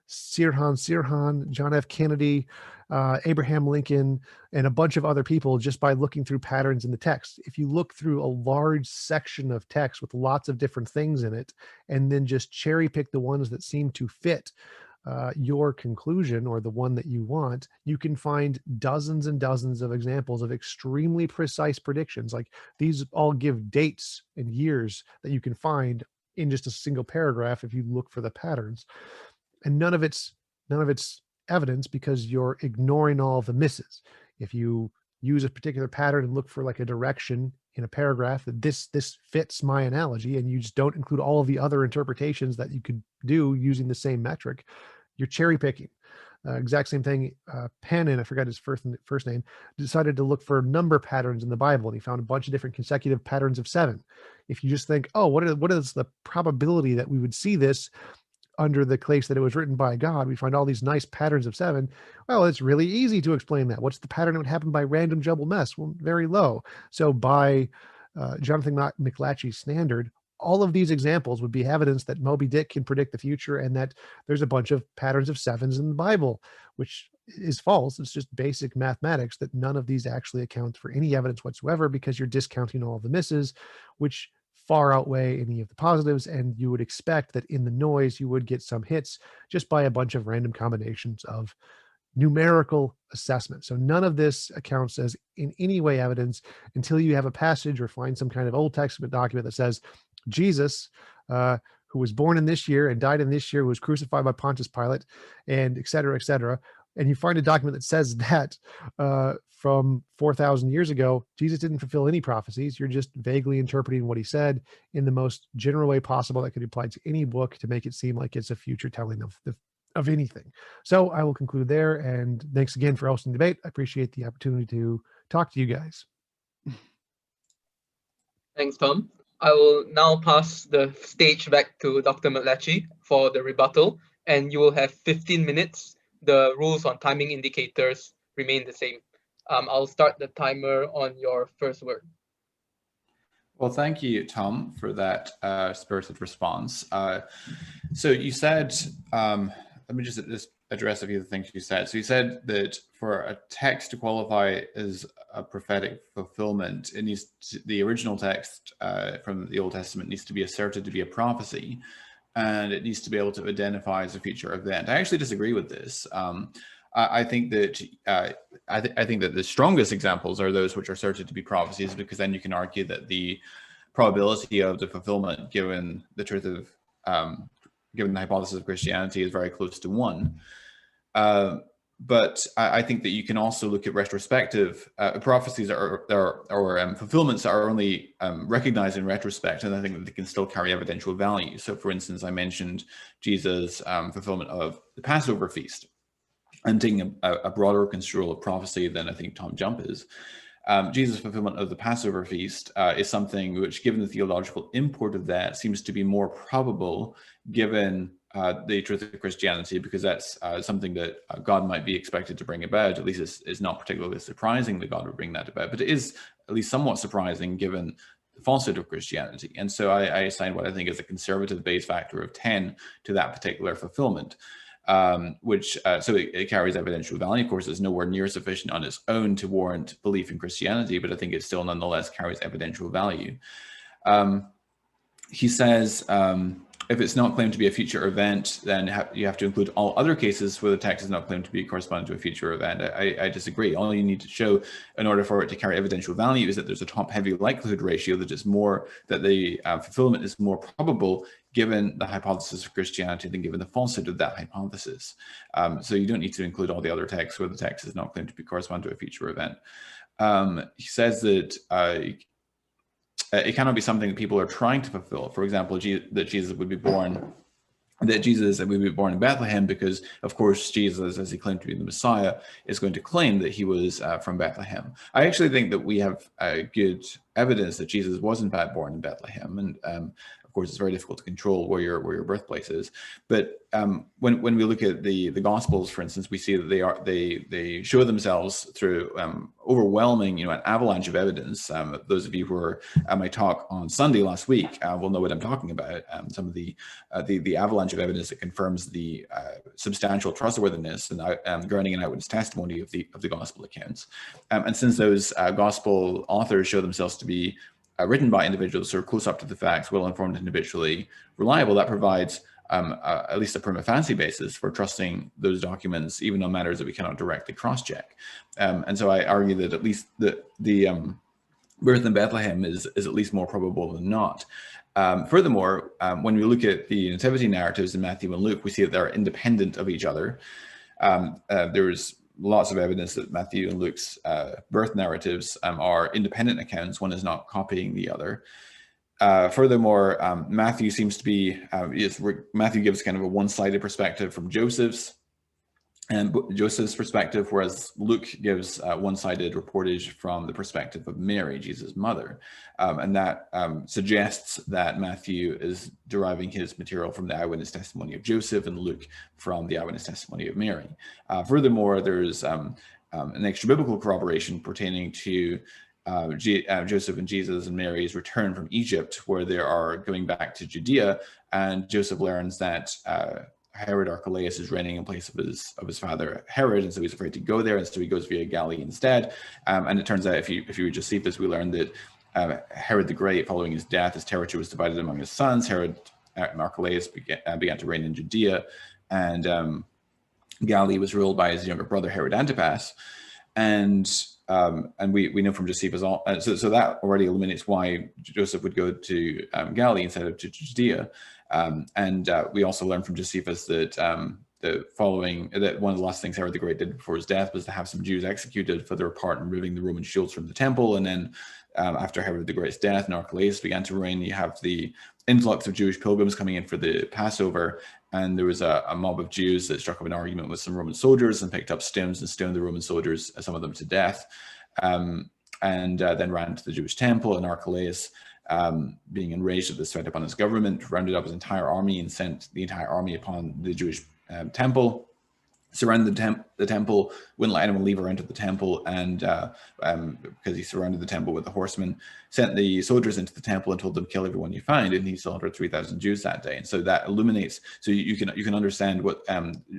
Sirhan, John F. Kennedy, Abraham Lincoln, and a bunch of other people, just by looking through patterns in the text. If you look through a large section of text with lots of different things in it, and then just cherry pick the ones that seem to fit your conclusion or the one that you want, you can find dozens and dozens of examples of extremely precise predictions. Like these all give dates and years that you can find in just a single paragraph if you look for the patterns. And none of it's evidence because you're ignoring all of the misses. If you use a particular pattern and look for like a direction in a paragraph that this fits my analogy, and you just don't include all of the other interpretations that you could do using the same metric, you're cherry picking. Exact same thing. Pannon, I forgot his first name, decided to look for number patterns in the Bible, and he found a bunch of different consecutive patterns of 7. If you just think, oh, what is the probability that we would see this under the case that it was written by God, we find all these nice patterns of 7. Well, it's really easy to explain that. What's the pattern that would happen by random jumble mess? Well, very low. So by Jonathan McLatchie's standard, all of these examples would be evidence that Moby Dick can predict the future and that there's a bunch of patterns of 7s in the Bible, which is false. It's just basic mathematics that none of these actually account for any evidence whatsoever because you're discounting all of the misses, which far outweigh any of the positives. And you would expect that in the noise, you would get some hits just by a bunch of random combinations of numerical assessment. So none of this accounts as in any way evidence until you have a passage or find some kind of Old Testament document that says Jesus, who was born in this year and died in this year, who was crucified by Pontius Pilate, and et cetera, et cetera. And you find a document that says that from 4,000 years ago, Jesus didn't fulfill any prophecies. You're just vaguely interpreting what he said in the most general way possible that could be applied to any book to make it seem like it's a future telling of anything. So I will conclude there. And thanks again for hosting the debate. I appreciate the opportunity to talk to you guys. Thanks, Tom. I will now pass the stage back to Dr. McLatchie for the rebuttal, and you will have 15 minutes. The rules on timing indicators remain the same. I'll start the timer on your first word. Well, thank you, Tom, for that spirited response. So you said, let me just address a few of the things you said. So you said that for a text to qualify as a prophetic fulfillment, it needs to, the original text from the Old Testament needs to be asserted to be a prophecy, and it needs to be able to identify as a future event. I actually disagree with this. I think that I think that the strongest examples are those which are asserted to be prophecies, because then you can argue that the probability of the fulfillment, given the truth of given the hypothesis of Christianity, is very close to 1. But I think that you can also look at retrospective prophecies or fulfillments that are only recognized in retrospect, and I think that they can still carry evidential value. So, for instance, I mentioned Jesus' fulfillment of the Passover feast. I'm taking a broader construal of prophecy than I think TJump is. Jesus' fulfillment of the Passover feast is something which, given the theological import of that, seems to be more probable given the truth of Christianity, because that's something that God might be expected to bring about. At least it's not particularly surprising that God would bring that about, but it is at least somewhat surprising given the falsehood of Christianity. And so I assign what I think is a conservative base factor of 10 to that particular fulfillment. So it carries evidential value. Of course, it's nowhere near sufficient on its own to warrant belief in Christianity, but I think it still nonetheless carries evidential value. He says, if it's not claimed to be a future event, then you have to include all other cases where the text is not claimed to be corresponding to a future event. I disagree. All you need to show in order for it to carry evidential value is that there's a top-heavy likelihood ratio, that it's more, that the fulfillment is more probable given the hypothesis of Christianity than given the falsehood of that hypothesis. So you don't need to include all the other texts where the text is not claimed to be corresponding to a future event. He says that it cannot be something that people are trying to fulfill. For example, that Jesus would be born in Bethlehem, because, of course, Jesus, as he claimed to be the Messiah, is going to claim that he was from Bethlehem. I actually think that we have good evidence that Jesus was in fact born in Bethlehem, and of course, it's very difficult to control where your birthplace is. But when we look at the Gospels, for instance, we see that they show themselves through overwhelming, an avalanche of evidence. Those of you who were at my talk on Sunday last week will know what I'm talking about. Some of the avalanche of evidence that confirms the substantial trustworthiness and grounding in eyewitness testimony of the Gospel accounts. And since those Gospel authors show themselves to be written by individuals who are close up to the facts, well-informed and habitually reliable, that provides at least a prima facie basis for trusting those documents, even on matters that we cannot directly cross-check. And so I argue that at least the birth in Bethlehem is at least more probable than not. Furthermore, when we look at the nativity narratives in Matthew and Luke, we see that they're independent of each other. There's lots of evidence that Matthew and Luke's birth narratives are independent accounts. One is not copying the other. Furthermore, Matthew seems to be, Matthew gives kind of a one-sided perspective from Joseph's perspective, whereas Luke gives one-sided reportage from the perspective of Mary, Jesus' mother. And that suggests that Matthew is deriving his material from the eyewitness testimony of Joseph and Luke from the eyewitness testimony of Mary. Furthermore, there's an extra biblical corroboration pertaining to Joseph and Jesus and Mary's return from Egypt, where they are going back to Judea, and Joseph learns that Herod Archelaus is reigning in place of his father Herod, and so he's afraid to go there, and so he goes via Galilee instead. And it turns out, if you read Josephus, we learn that Herod the Great, following his death, his territory was divided among his sons. Herod Archelaus began to reign in Judea, and Galilee was ruled by his younger brother Herod Antipas. And we know from Josephus, so that already illuminates why Joseph would go to Galilee instead of to Judea. We also learn from Josephus that one of the last things Herod the Great did before his death was to have some Jews executed for their part in removing the Roman shields from the temple. And then after Herod the Great's death and Archelaus began to reign, you have the influx of Jewish pilgrims coming in for the Passover. And there was a mob of Jews that struck up an argument with some Roman soldiers and picked up stones and stoned the Roman soldiers, some of them to death, and then ran to the Jewish temple. And Archelaus, being enraged at this threat upon his government, rounded up his entire army and sent the entire army upon the Jewish temple, surrounded the temple, wouldn't let anyone leave or enter the temple, and because he surrounded the temple with the horsemen, sent the soldiers into the temple and told them, kill everyone you find, and he slaughtered 3,000 Jews that day. And so that illuminates, so you can understand what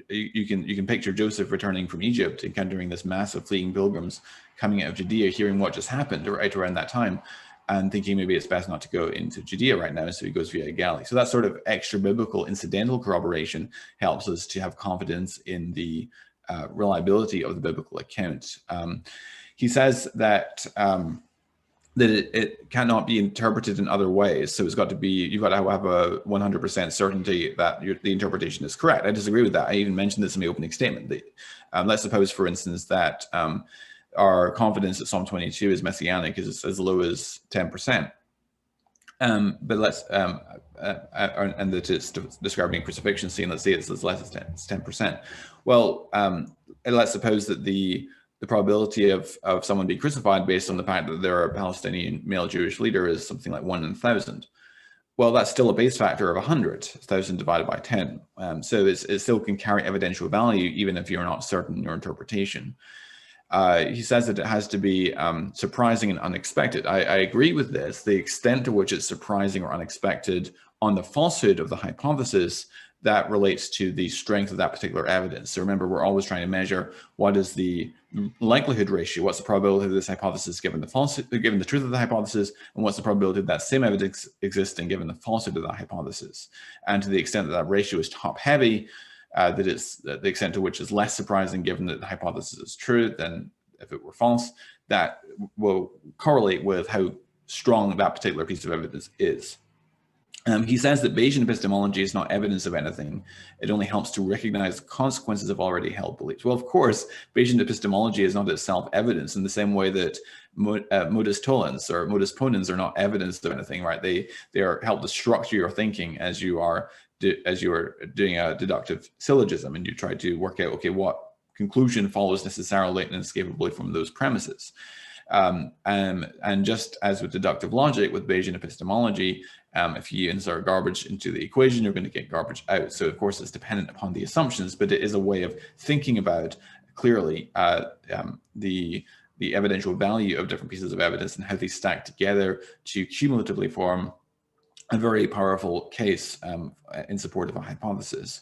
you can picture Joseph returning from Egypt, encountering this mass of fleeing pilgrims coming out of Judea, hearing what just happened right around that time, and thinking maybe it's best not to go into Judea right now, so he goes via Galilee. So that sort of extra biblical incidental corroboration helps us to have confidence in the reliability of the biblical account. He says that it cannot be interpreted in other ways. So you've got to have a 100% certainty that the interpretation is correct. I disagree with that. I even mentioned this in my opening statement. Let's suppose, for instance, that our confidence that Psalm 22 is messianic is as low as 10%. But let's and that it's describing a crucifixion scene. Let's say it's as less as 10%. Well, let's suppose that the probability of someone being crucified based on the fact that they're a Palestinian male Jewish leader is something like 1 in 1,000. Well, that's still a base factor of 100, 1,000 divided by 10. So it still can carry evidential value even if you're not certain in your interpretation. He says that it has to be surprising and unexpected. I agree with this. The extent to which it's surprising or unexpected on the falsehood of the hypothesis, that relates to the strength of that particular evidence. So remember, we're always trying to measure what is the likelihood ratio, what's the probability of this hypothesis given the truth of the hypothesis, and what's the probability of that same evidence existing given the falsehood of that hypothesis. And to the extent that that ratio is top heavy, that it's the extent to which is less surprising given that the hypothesis is true than if it were false, that will correlate with how strong that particular piece of evidence is. He says that Bayesian epistemology is not evidence of anything. It only helps to recognize the consequences of already held beliefs. Well, of course, Bayesian epistemology is not itself evidence in the same way that modus tollens or modus ponens are not evidence of anything, right? They are help to structure your thinking as you are doing a deductive syllogism, and you try to work out, okay, what conclusion follows necessarily and inescapably from those premises. And just as with deductive logic, with Bayesian epistemology, if you insert garbage into the equation, you're going to get garbage out. So of course it's dependent upon the assumptions, but it is a way of thinking about clearly the evidential value of different pieces of evidence and how they stack together to cumulatively form a very powerful case in support of a hypothesis.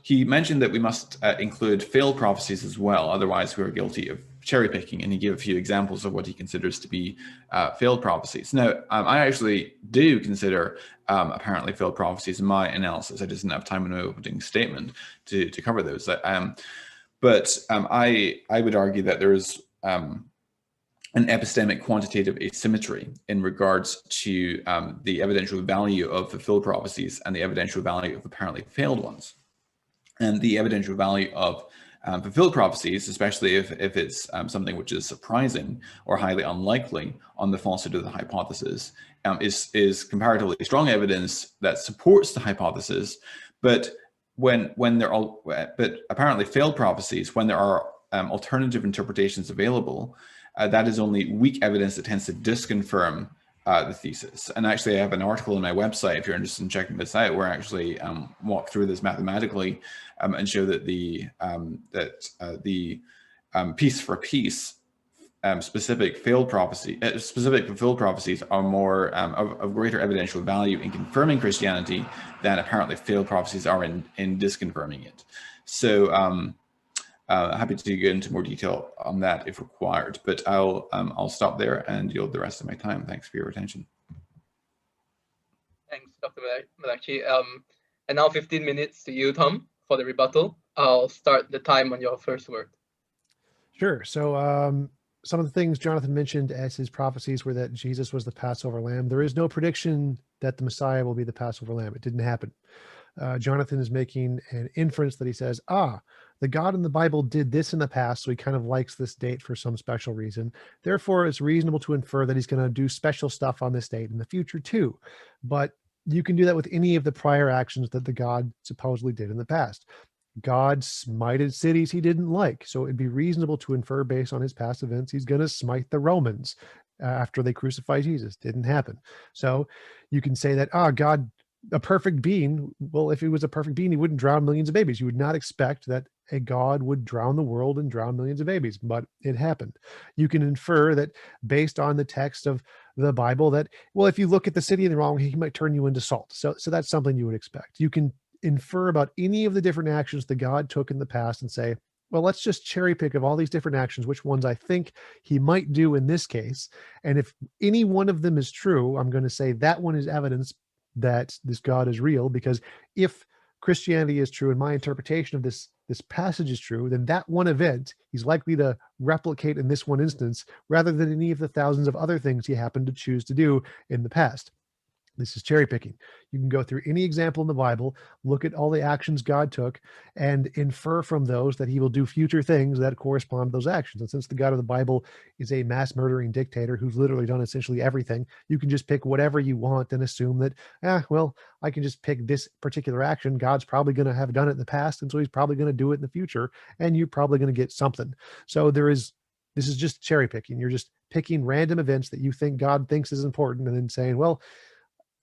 He mentioned that we must include failed prophecies as well, otherwise we are guilty of cherry picking, and he gave a few examples of what he considers to be failed prophecies. Now, I actually do consider apparently failed prophecies in my analysis. I just didn't have time in my opening statement to cover those. But I would argue that there is an epistemic quantitative asymmetry in regards to the evidential value of fulfilled prophecies and the evidential value of apparently failed ones. And the evidential value of fulfilled prophecies, especially if it's something which is surprising or highly unlikely on the falsity of the hypothesis, is comparatively strong evidence that supports the hypothesis. But but apparently failed prophecies, when there are alternative interpretations available, that is only weak evidence that tends to disconfirm the thesis. And actually, I have an article on my website, if you're interested in checking this out, where I actually walk through this mathematically and show that the piece for piece specific fulfilled prophecies are more of greater evidential value in confirming Christianity than apparently failed prophecies are in disconfirming it. So happy to go into more detail on that if required, but I'll stop there and yield the rest of my time. Thanks for your attention. Thanks, Dr. McLatchie. And now 15 minutes to you, Tom, for the rebuttal. I'll start the time on your first word. Sure. So some of the things Jonathan mentioned as his prophecies were that Jesus was the Passover lamb. There is no prediction that the Messiah will be the Passover lamb. It didn't happen. Jonathan is making an inference that he says, the God in the Bible did this in the past, so he kind of likes this date for some special reason. Therefore, it's reasonable to infer that he's going to do special stuff on this date in the future too. But you can do that with any of the prior actions that the God supposedly did in the past. God smited cities he didn't like, so it'd be reasonable to infer based on his past events he's going to smite the Romans after they crucified Jesus. Didn't happen. So you can say that, God, a perfect being, well, if he was a perfect being, he wouldn't drown millions of babies. You would not expect that a God would drown the world and drown millions of babies, but it happened. You can infer that based on the text of the Bible that, well, if you look at the city in the wrong way, he might turn you into salt. So that's something you would expect. You can infer about any of the different actions that God took in the past and say, well, let's just cherry pick of all these different actions, which ones I think he might do in this case. And if any one of them is true, I'm going to say that one is evidence that this God is real, because if Christianity is true and my interpretation of this passage is true, then that one event he's likely to replicate in this one instance rather than any of the thousands of other things he happened to choose to do in the past. This is cherry picking. You can go through any example in the Bible, look at all the actions God took, and infer from those that he will do future things that correspond to those actions. And since the God of the Bible is a mass murdering dictator who's literally done essentially everything, you can just pick whatever you want and assume that, well, I can just pick this particular action. God's probably going to have done it in the past, and so he's probably going to do it in the future, and you're probably going to get something. So this is just cherry picking. You're just picking random events that you think God thinks is important and then saying, well,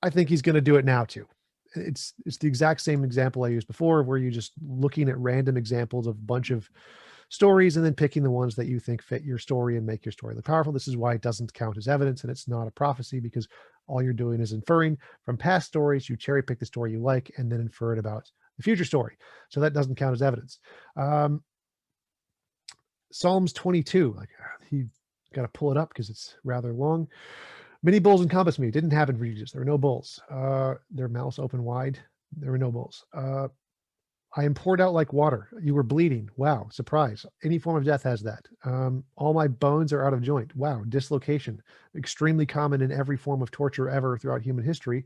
I think he's going to do it now too. It's the exact same example I used before, where you're just looking at random examples of a bunch of stories and then picking the ones that you think fit your story and make your story look powerful. This is why it doesn't count as evidence and it's not a prophecy, because all you're doing is inferring from past stories. You cherry pick the story you like and then infer it about the future story. So that doesn't count as evidence. Psalms 22, you got to pull it up because it's rather long. Many bulls encompassed me. Didn't happen for Jesus. There were no bulls. Their mouths open wide. There were no bulls. I am poured out like water. You were bleeding. Wow. Surprise. Any form of death has that. All my bones are out of joint. Wow. Dislocation. Extremely common in every form of torture ever throughout human history.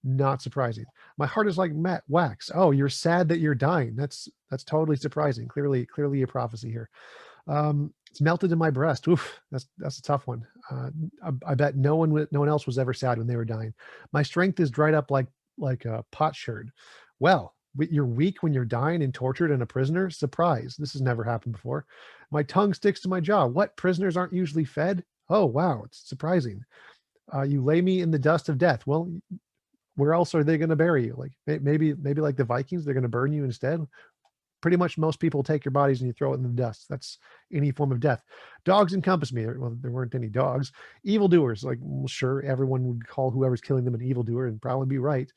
Not surprising. My heart is like wax. Oh, you're sad that you're dying. That's totally surprising. Clearly a prophecy here. It's melted in my breast. Oof, that's a tough one. I bet no one else was ever sad when they were dying. My strength is dried up like a potsherd. Well, you're weak when you're dying and tortured and a prisoner? Surprise. This has never happened before. My tongue sticks to my jaw. What? Prisoners aren't usually fed? Oh, wow. It's surprising. You lay me in the dust of death. Well, where else are they going to bury you? Like maybe like the Vikings, they're going to burn you instead. Pretty much most people take your bodies and you throw it in the dust. That's any form of death. Dogs encompass me. Well, there weren't any dogs. Evildoers, well, sure, everyone would call whoever's killing them an evildoer and probably be right.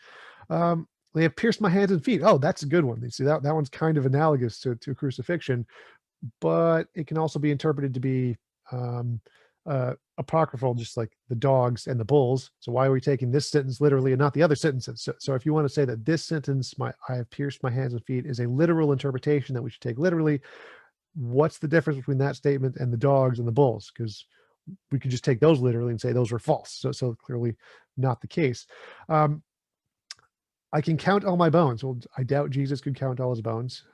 They have pierced my hands and feet. Oh, that's a good one. You see, that one's kind of analogous to crucifixion, but it can also be interpreted to be apocryphal, just like the dogs and the bulls. So why are we taking this sentence literally and not the other sentences? So if you want to say that this sentence, I have pierced my hands and feet, is a literal interpretation that we should take literally, what's the difference between that statement and the dogs and the bulls? Because we could just take those literally and say those were false. So clearly not the case. I can count all my bones. Well, I doubt Jesus could count all his bones.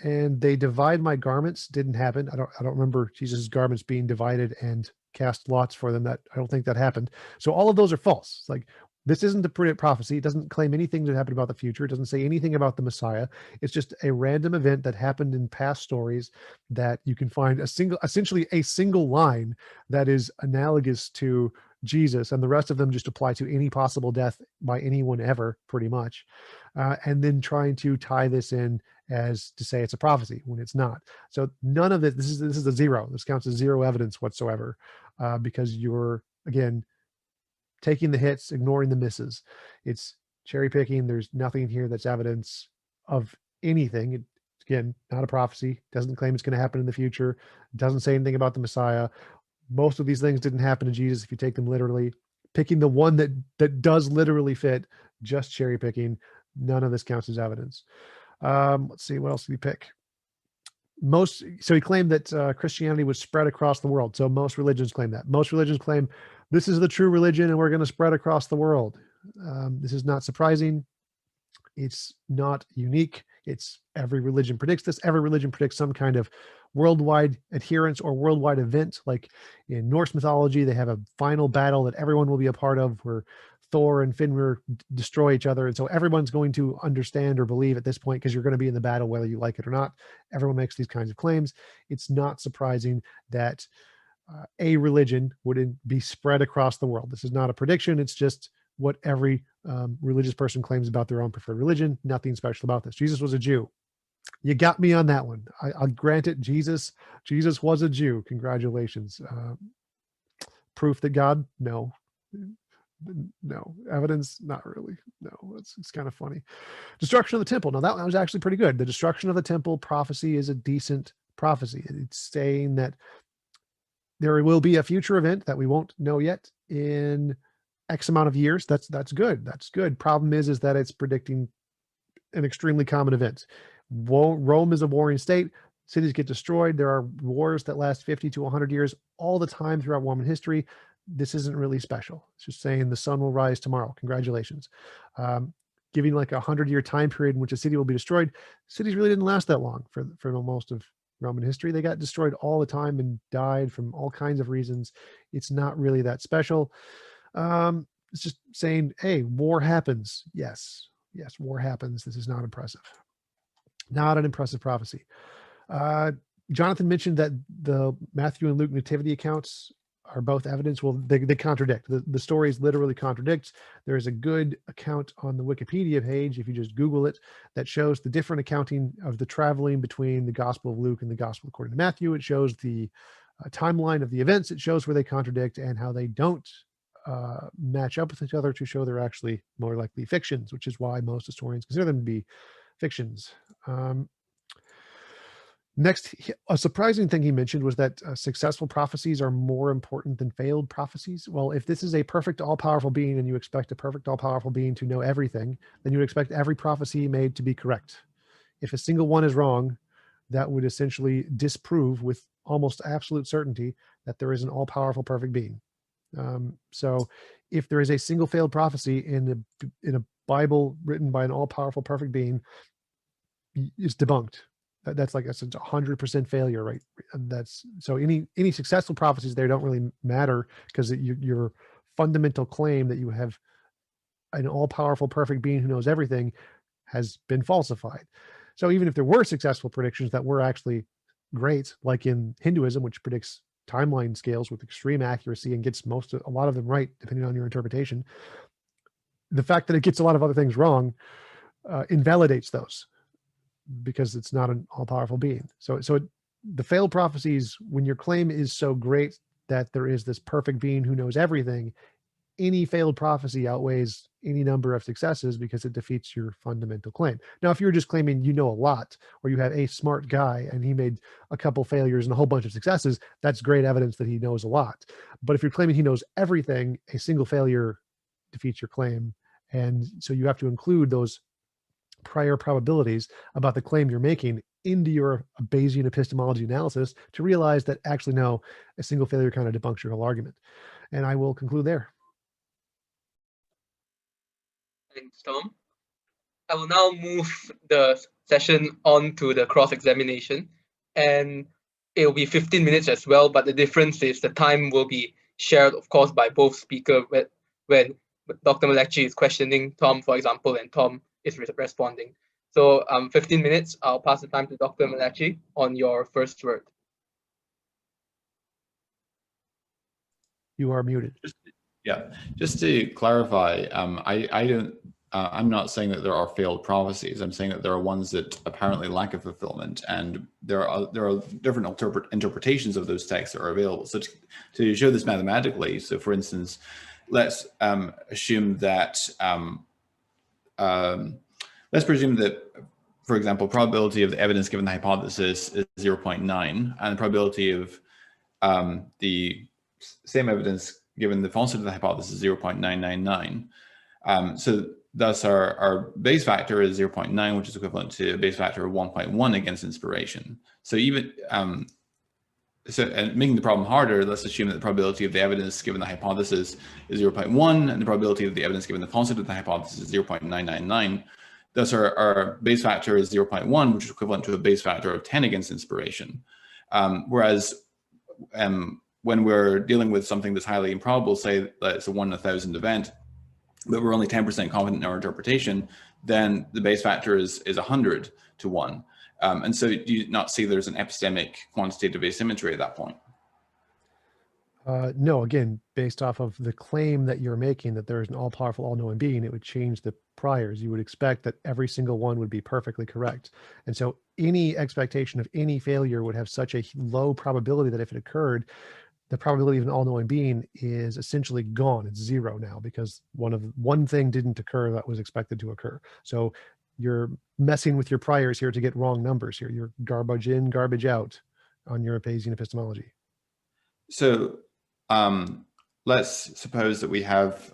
And they divide my garments. Didn't happen. I don't remember Jesus' garments being divided and cast lots for them. That I don't think that happened. So all of those are false. Like, this isn't a prudent prophecy. It doesn't claim anything that happened about the future. It doesn't say anything about the Messiah. It's just a random event that happened in past stories that you can find essentially a single line that is analogous to Jesus, and the rest of them just apply to any possible death by anyone ever, pretty much. And then trying to tie this in as to say it's a prophecy when it's not. So none of it, this is a zero. This counts as zero evidence whatsoever, because you're, again, taking the hits, ignoring the misses. It's cherry picking. There's nothing here that's evidence of anything. It, again, not a prophecy. Doesn't claim it's going to happen in the future. Doesn't say anything about the Messiah. Most of these things didn't happen to Jesus if you take them literally. Picking the one that does literally fit, just cherry picking. None of this counts as evidence. Let's see, what else did he pick? So he claimed that Christianity was spread across the world. So most religions claim that. Most religions claim this is the true religion and we're going to spread across the world. This is not surprising. It's not unique. It's every religion predicts this. Every religion predicts some kind of worldwide adherence or worldwide event. Like in Norse mythology, they have a final battle that everyone will be a part of where Thor and Fenrir destroy each other. And so everyone's going to understand or believe at this point, because you're going to be in the battle whether you like it or not. Everyone makes these kinds of claims. It's not surprising that a religion would be spread across the world. This is not a prediction. It's just what every religious person claims about their own preferred religion. Nothing special about this. Jesus was a Jew. You got me on that one. I'll grant it. Jesus was a Jew. Congratulations. Proof that God? No. Evidence? Not really. No. It's kind of funny. Destruction of the temple. Now that one was actually pretty good. The destruction of the temple prophecy is a decent prophecy. It's saying that there will be a future event that we won't know yet in X amount of years. That's good. That's good. Problem is that it's predicting an extremely common event. Rome is a warring state. Cities get destroyed. There are wars that last 50 to 100 years all the time throughout Roman history. This isn't really special. It's just saying the sun will rise tomorrow. Congratulations. Giving like a 100-year time period in which a city will be destroyed. Cities really didn't last that long for most of Roman history. They got destroyed all the time and died from all kinds of reasons. It's not really that special. It's just saying, hey, war happens. Yes, war happens. This is not impressive. Not an impressive prophecy. Jonathan mentioned that the Matthew and Luke nativity accounts are both evidence. Well, they contradict. The stories literally contradict. There is a good account on the Wikipedia page, if you just Google it, that shows the different accounting of the traveling between the Gospel of Luke and the Gospel according to Matthew. It shows the timeline of the events. It shows where they contradict and how they don't match up with each other to show they're actually more likely fictions, which is why most historians consider them to be fictions. Next, a surprising thing he mentioned was that successful prophecies are more important than failed prophecies. Well, if this is a perfect all-powerful being and you expect a perfect all-powerful being to know everything, then you would expect every prophecy made to be correct. If a single one is wrong, that would essentially disprove with almost absolute certainty that there is an all-powerful perfect being. So if there is a single failed prophecy in a Bible written by an all-powerful perfect being, it's debunked. That's like a 100% failure, right? That's so any successful prophecies there don't really matter, because your fundamental claim that you have an all-powerful perfect being who knows everything has been falsified. So even if there were successful predictions that were actually great, like in Hinduism, which predicts timeline scales with extreme accuracy and gets a lot of them right, depending on your interpretation, the fact that it gets a lot of other things wrong invalidates those, because it's not an all-powerful being. So the failed prophecies, when your claim is so great that there is this perfect being who knows everything, any failed prophecy outweighs any number of successes because it defeats your fundamental claim. Now, if you're just claiming you know a lot, or you have a smart guy and he made a couple failures and a whole bunch of successes, that's great evidence that he knows a lot. But if you're claiming he knows everything, a single failure defeats your claim. And so you have to include those prior probabilities about the claim you're making into your Bayesian epistemology analysis to realize that actually, no, a single failure kind of debunks your whole argument. And I will conclude there. Thanks, Tom. I will now move the session on to the cross-examination, and it will be 15 minutes as well, but the difference is the time will be shared, of course, by both speakers when Dr. McLatchie is questioning Tom, for example, and Tom is responding. So 15 minutes, I'll pass the time to Dr. McLatchie on your first word. You are muted. Just to clarify, I'm not saying that there are failed prophecies. I'm saying that there are ones that apparently lack a fulfillment, and there are different interpretations of those texts that are available. So to show this mathematically, so for instance, let's assume that for example, probability of the evidence given the hypothesis is 0.9, and the probability of the same evidence given the falsity of the hypothesis is 0.999. So thus our base factor is 0.9, which is equivalent to a base factor of 1.1 against inspiration. So even and making the problem harder, let's assume that the probability of the evidence given the hypothesis is 0.1, and the probability of the evidence given the falsity of the hypothesis is 0.999. Thus our base factor is 0.1, which is equivalent to a base factor of 10 against inspiration. Whereas when we're dealing with something that's highly improbable, say that it's a 1 in 1,000 event, but we're only 10% confident in our interpretation, then the base factor is 100 to 1. And so do you not see there's an epistemic quantitative asymmetry at that point? No, again, based off of the claim that you're making that there is an all-powerful, all-knowing being, it would change the priors. You would expect that every single one would be perfectly correct. And so any expectation of any failure would have such a low probability that if it occurred, the probability of an all-knowing being is essentially gone. It's zero now because one thing didn't occur that was expected to occur. So you're messing with your priors here to get wrong numbers here. You're garbage in, garbage out on your Bayesian epistemology. So let's suppose that we have,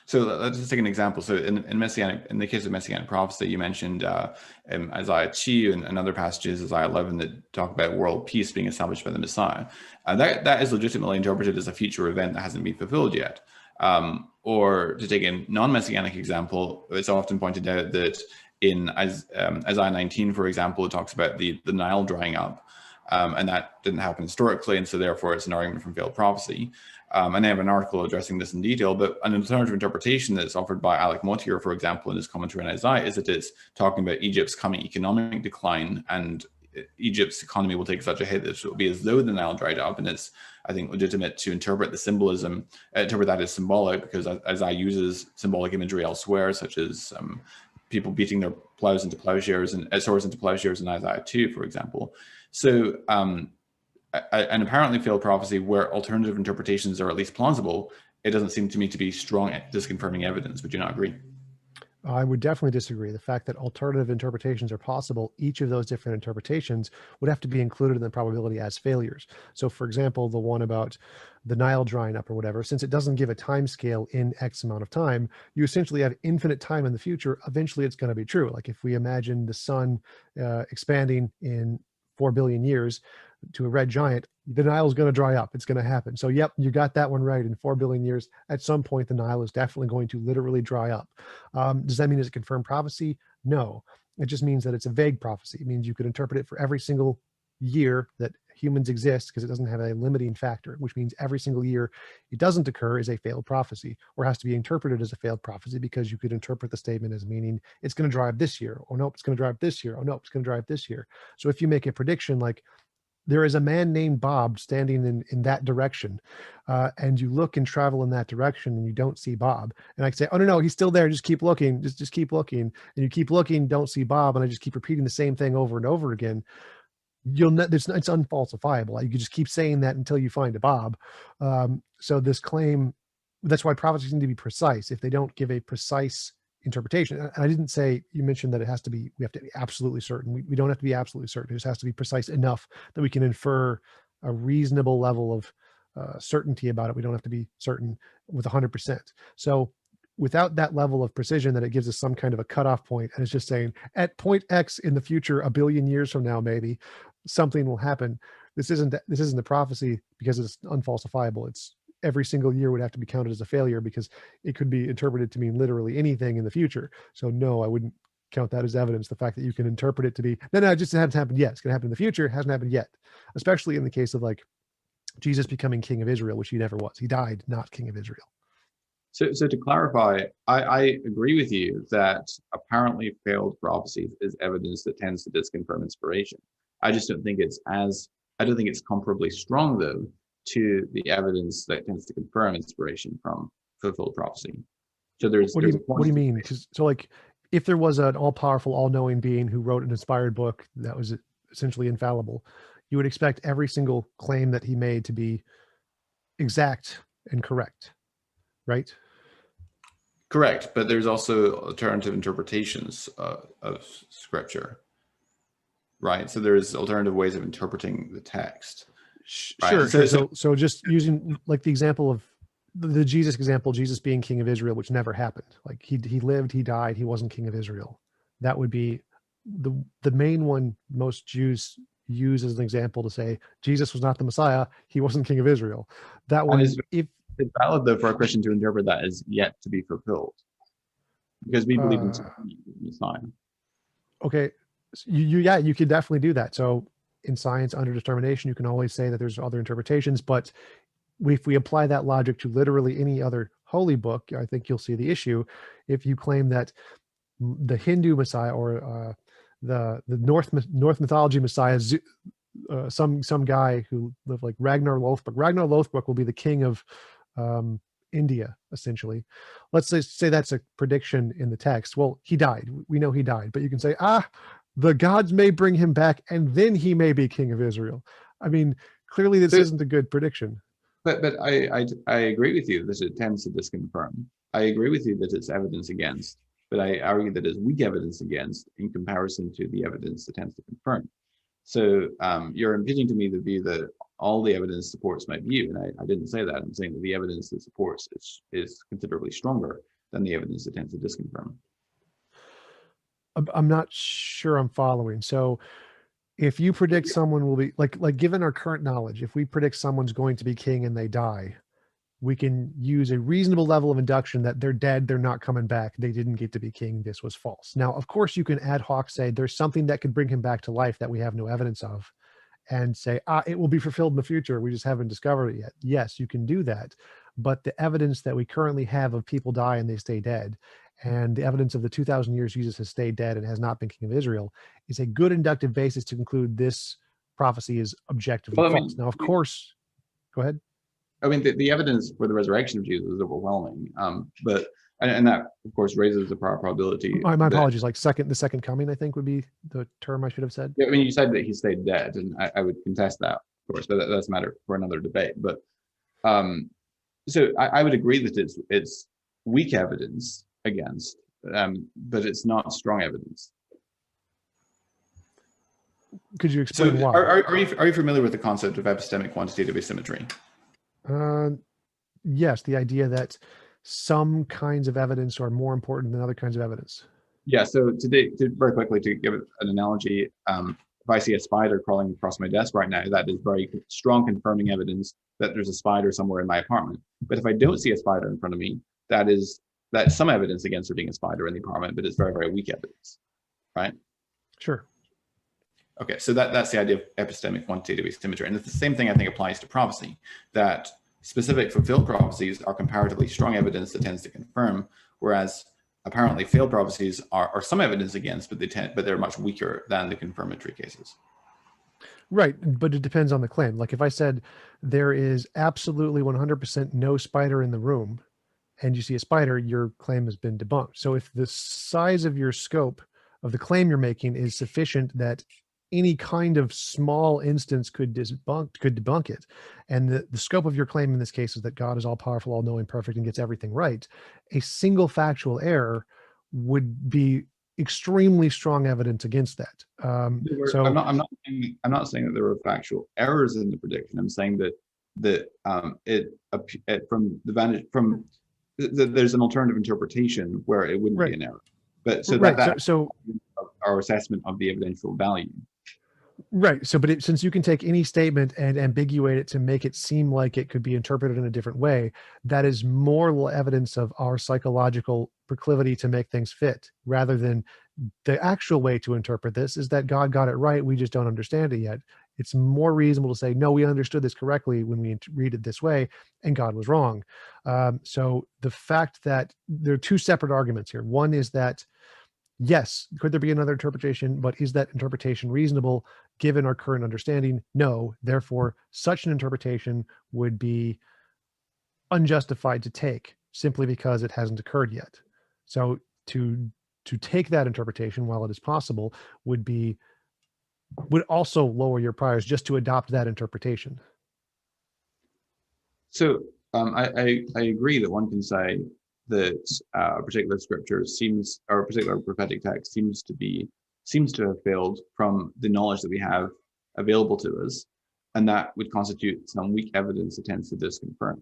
so let's just take an example. So in the case of messianic prophecy, you mentioned Isaiah 2 and other passages, Isaiah 11, that talk about world peace being established by the Messiah. That is legitimately interpreted as a future event that hasn't been fulfilled yet. Or to take a non-messianic example, it's often pointed out that in Isaiah 19, for example, it talks about the Nile drying up. And that didn't happen historically, and so therefore it's an argument from failed prophecy. And I have an article addressing this in detail, but an alternative interpretation that's offered by Alec Mottier, for example, in his commentary on Isaiah, is that it's talking about Egypt's coming economic decline, and Egypt's economy will take such a hit that it will be as though the Nile dried up. And it's, I think, legitimate to interpret the symbolism, interpret that as symbolic, because Isaiah uses symbolic imagery elsewhere, such as people beating their plows into plowshares and swords into plowshares in Isaiah 2, for example. So an apparently failed prophecy where alternative interpretations are at least plausible, it doesn't seem to me to be strong disconfirming evidence. Would you not agree? I would definitely disagree. The fact that alternative interpretations are possible, each of those different interpretations would have to be included in the probability as failures. So for example, the one about the Nile drying up or whatever, since it doesn't give a time scale in X amount of time, you essentially have infinite time in the future. Eventually it's going to be true. Like if we imagine the sun expanding in 4 billion years to a red giant, the Nile is going to dry up. It's going to happen. So yep, you got that one right. In 4 billion years, at some point, the Nile is definitely going to literally dry up. Does that mean it's a confirmed prophecy? No. It just means that it's a vague prophecy. It means you could interpret it for every single year that humans exist, because it doesn't have a limiting factor, which means every single year it doesn't occur is a failed prophecy, or has to be interpreted as a failed prophecy, because you could interpret the statement as meaning it's going to dry up this year. Oh, nope, it's going to dry up this year. Oh, nope, it's going to dry up this year. So if you make a prediction like, there is a man named Bob standing in that direction, and you look and travel in that direction and you don't see Bob. And I say, oh, no, he's still there. Just keep looking. Just keep looking. And you keep looking, don't see Bob. And I just keep repeating the same thing over and over again. It's unfalsifiable. You can just keep saying that until you find a Bob. So this claim, that's why prophecies need to be precise. If they don't give a precise interpretation, and I didn't say, you mentioned that we have to be absolutely certain. We don't have to be absolutely certain. It just has to be precise enough that we can infer a reasonable level of certainty about it. We don't have to be certain with 100%. So without that level of precision that it gives us some kind of a cutoff point, and it's just saying at point X in the future, a billion years from now, maybe something will happen. This isn't a prophecy because it's unfalsifiable. It's every single year would have to be counted as a failure because it could be interpreted to mean literally anything in the future. So no, I wouldn't count that as evidence. The fact that you can interpret it to be, no, it just hasn't happened yet. It's going to happen in the future. It hasn't happened yet, especially in the case of like Jesus becoming king of Israel, which he never was. He died not king of Israel. So to clarify, I agree with you that apparently failed prophecies is evidence that tends to disconfirm inspiration. I just don't think it's comparably strong though to the evidence that tends to confirm inspiration from fulfilled prophecy. So what do you mean? So like if there was an all-powerful, all-knowing being who wrote an inspired book that was essentially infallible, you would expect every single claim that he made to be exact and correct, right? Correct, but there's also alternative interpretations of scripture, right? So there's alternative ways of interpreting the text. Right? Sure. So just using like the example of the Jesus example, Jesus being king of Israel, which never happened. Like he lived, he died, he wasn't king of Israel. That would be the main one most Jews use as an example to say Jesus was not the Messiah, he wasn't king of Israel. That one, if it's valid though for a Christian to interpret that as yet to be fulfilled, because we believe in Messiah. Okay, so you could definitely do that. So in science under determination, you can always say that there's other interpretations, but if we apply that logic to literally any other holy book, I think you'll see the issue. If you claim that the Hindu Messiah or the North mythology Messiah, some guy who lived like Ragnar Lothbrok will be the king of India, essentially. Let's say that's a prediction in the text. Well, he died. We know he died, but you can say, the gods may bring him back and then he may be king of Israel. I mean, clearly this isn't a good prediction. But I agree with you that it tends to disconfirm. I agree with you that it's evidence against, but I argue that it's weak evidence against in comparison to the evidence that tends to confirm. So you're imputing to me the view that all the evidence supports my view, and I didn't say that. I'm saying that the evidence that supports is considerably stronger than the evidence that tends to disconfirm. I'm not sure I'm following. So if you predict someone will be like given our current knowledge, if we predict someone's going to be king and they die, we can use a reasonable level of induction that they're dead, they're not coming back, they didn't get to be king, this was false. Now, of course, you can ad hoc say there's something that could bring him back to life that we have no evidence of, and say, it will be fulfilled in the future, we just haven't discovered it yet. Yes, you can do that, but the evidence that we currently have of people die and they stay dead, and the evidence of the 2,000 years Jesus has stayed dead and has not been king of Israel, is a good inductive basis to conclude this prophecy is objectively false. Now, of course, go ahead. I mean, the evidence for the resurrection of Jesus is overwhelming, but that of course raises the probability. My apologies. Like the second coming, I think would be the term I should have said. I mean, you said that he stayed dead, and I would contest that, of course, but that's a matter for another debate. But so I would agree that it's weak evidence against, but it's not strong evidence. Could you explain why? Are you familiar with the concept of epistemic quantitative asymmetry? Yes, the idea that some kinds of evidence are more important than other kinds of evidence. Yeah, so very quickly to give an analogy, if I see a spider crawling across my desk right now, that is very strong confirming evidence that there's a spider somewhere in my apartment. But if I don't see a spider in front of me, that's some evidence against there being a spider in the apartment, but it's very, very weak evidence, right? Sure. Okay, so that's the idea of epistemic quantitative asymmetry. And the same thing I think applies to prophecy, that specific fulfilled prophecies are comparatively strong evidence that tends to confirm, whereas apparently failed prophecies are some evidence against, but they're much weaker than the confirmatory cases. Right, but it depends on the claim. Like if I said there is absolutely 100% no spider in the room, and you see a spider, your claim has been debunked. So if the size of your scope of the claim you're making is sufficient that any kind of small instance could debunk it, and the scope of your claim in this case is that God is all powerful, all knowing, perfect, and gets everything right, a single factual error would be extremely strong evidence against that. So I'm not saying that there were factual errors in the prediction. I'm saying that from there's an alternative interpretation where it wouldn't be an error. But so right. that So our assessment of the evidential value. right. So, but since you can take any statement and ambiguate it to make it seem like it could be interpreted in a different way, that is more evidence of our psychological proclivity to make things fit, rather than the actual way to interpret this is that God got it right. We just don't understand it yet. It's more reasonable to say, no, we understood this correctly when we read it this way, and God was wrong. So the fact that there are two separate arguments here. One is that, yes, could there be another interpretation, but is that interpretation reasonable given our current understanding? No. Therefore, such an interpretation would be unjustified to take simply because it hasn't occurred yet. So to take that interpretation, while it is possible, would also lower your priors just to adopt that interpretation. So I agree that one can say that a particular scripture seems, or a particular prophetic text seems to have failed from the knowledge that we have available to us, and that would constitute some weak evidence that tends to disconfirm.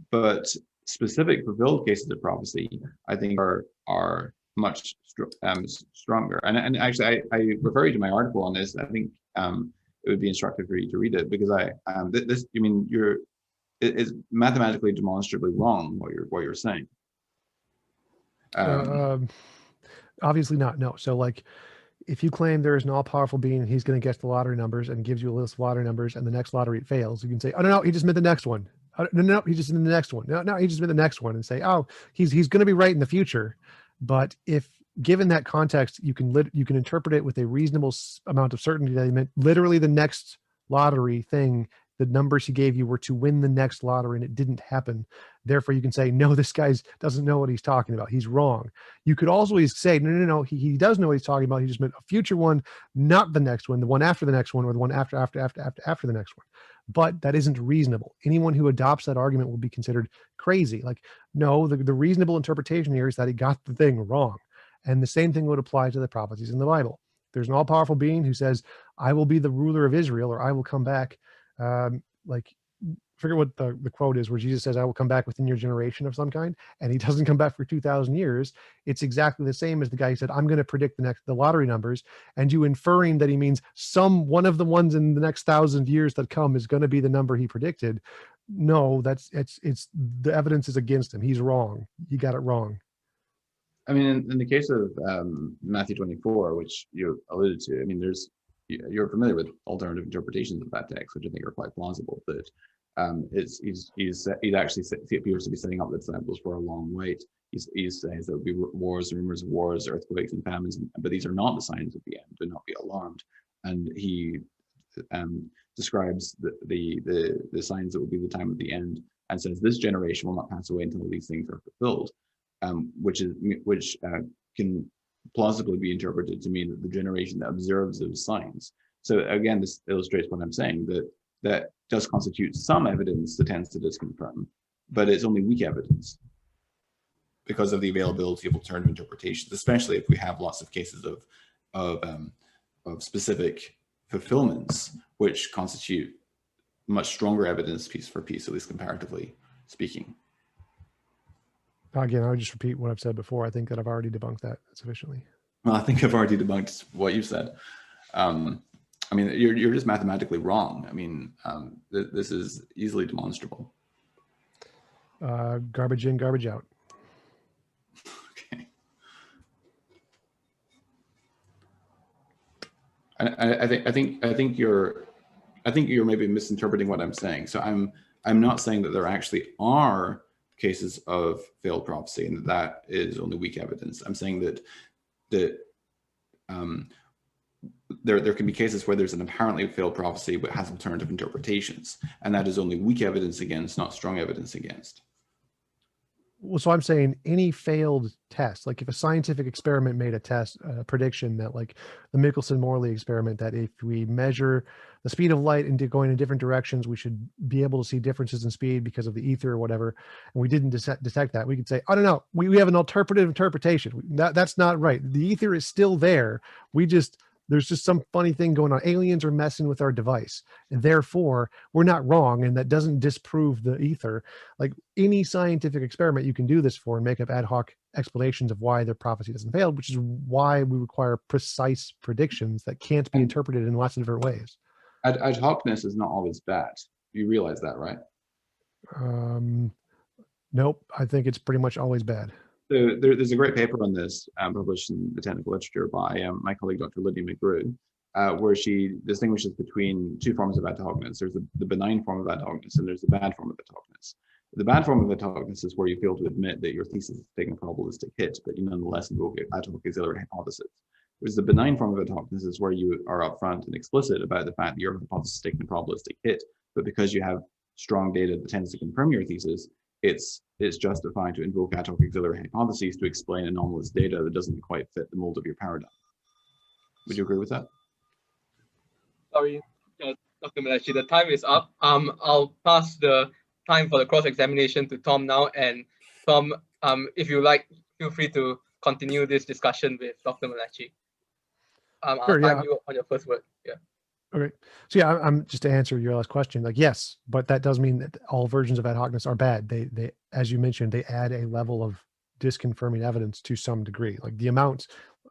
But specific fulfilled cases of prophecy, I think, are much stronger. And actually, I refer you to my article on this. I think it would be instructive for you to read it, because it's mathematically demonstrably wrong what you're saying. Obviously not. No. So like, if you claim there is an all-powerful being and he's going to guess the lottery numbers and gives you a list of lottery numbers, and the next lottery it fails, you can say, oh no, he just meant the next one. No, he just meant the next one. No, he just meant the next one, and say, oh, he's going to be right in the future. But if given that context, you can interpret it with a reasonable amount of certainty that he meant literally the next lottery thing. The numbers he gave you were to win the next lottery, and it didn't happen. Therefore, you can say, no, this guy doesn't know what he's talking about. He's wrong. You could always say, no, he does know what he's talking about. He just meant a future one, not the next one, the one after the next one, or the one after the next one. But that isn't reasonable. Anyone who adopts that argument will be considered crazy. Like, no, the reasonable interpretation here is that he got the thing wrong. And the same thing would apply to the prophecies in the Bible. There's an all-powerful being who says, I will be the ruler of Israel, or I will come back. Like, forget what the quote is, where Jesus says, I will come back within your generation of some kind, and he doesn't come back for 2,000 years. It's exactly the same as the guy who said, I'm going to predict the lottery numbers, and you inferring that he means one of the ones in the next 1,000 years that come is going to be the number he predicted. No, it's the evidence is against him. He's wrong. He got it wrong. I mean, in the case of Matthew 24, which you alluded to, I mean, you're familiar with alternative interpretations of that text, which I think are quite plausible. That he actually appears to be setting up the disciples for a long wait. He says there will be wars, rumors of wars, earthquakes, and famines, but these are not the signs of the end. Do not be alarmed. And he describes the signs that will be the time of the end, and says this generation will not pass away until these things are fulfilled, which can plausibly be interpreted to mean that the generation that observes those signs. So again, this illustrates what I'm saying, that does constitute some evidence that tends to disconfirm, but it's only weak evidence because of the availability of alternative interpretations, especially if we have lots of cases of specific fulfillments, which constitute much stronger evidence piece for piece, at least comparatively speaking. Again, I would just repeat what I've said before. I think that I've already debunked that sufficiently. Well, I think I've already debunked what you said. I mean, you're just mathematically wrong. I mean, this is easily demonstrable. Garbage in, garbage out. Okay. I think you're maybe misinterpreting what I'm saying. So I'm not saying that there actually are cases of failed prophecy and that is only weak evidence. I'm saying that there can be cases where there's an apparently failed prophecy but has alternative interpretations, and that is only weak evidence against, not strong evidence against. Well, so I'm saying any failed test, like if a scientific experiment made a prediction that, like the Michelson-Morley experiment, that if we measure the speed of light and going in different directions, we should be able to see differences in speed because of the ether or whatever. And we didn't detect that. We could say, I don't know, we have an alternative interpretation. That's not right. The ether is still there. there's just some funny thing going on. Aliens are messing with our device, and therefore we're not wrong, and that doesn't disprove the ether. Like any scientific experiment, you can do this for and make up ad hoc explanations of why their prophecy doesn't fail, which is why we require precise predictions that can't be interpreted in lots of different ways. Ad hocness is not always bad. You realize that, right? Nope. I think it's pretty much always bad. So there's a great paper on this published in the technical literature by my colleague, Dr. Lydia McGrew, where she distinguishes between two forms of ad hocness. There's the benign form of ad hocness and there's the bad form of ad hocness. The bad form of ad hocness is where you fail to admit that your thesis is taking a probabilistic hit, but you nonetheless invoke ad hoc auxiliary hypothesis. Whereas the benign form of ad hocness is where you are upfront and explicit about the fact that your hypothesis is taking a probabilistic hit, but because you have strong data that tends to confirm your thesis, it's justified to invoke ad hoc auxiliary hypotheses to explain anomalous data that doesn't quite fit the mold of your paradigm. Would you agree with that? Sorry, Dr. McLatchie, the time is up. I'll pass the time for the cross-examination to Tom now. And Tom, if you like, feel free to continue this discussion with Dr. McLatchie. I'll time you on your first word. Yeah. Okay. So yeah, I'm just to answer your last question, like, yes, but that does mean that all versions of ad hocness are bad. They, as you mentioned, they add a level of disconfirming evidence to some degree. Like the amount,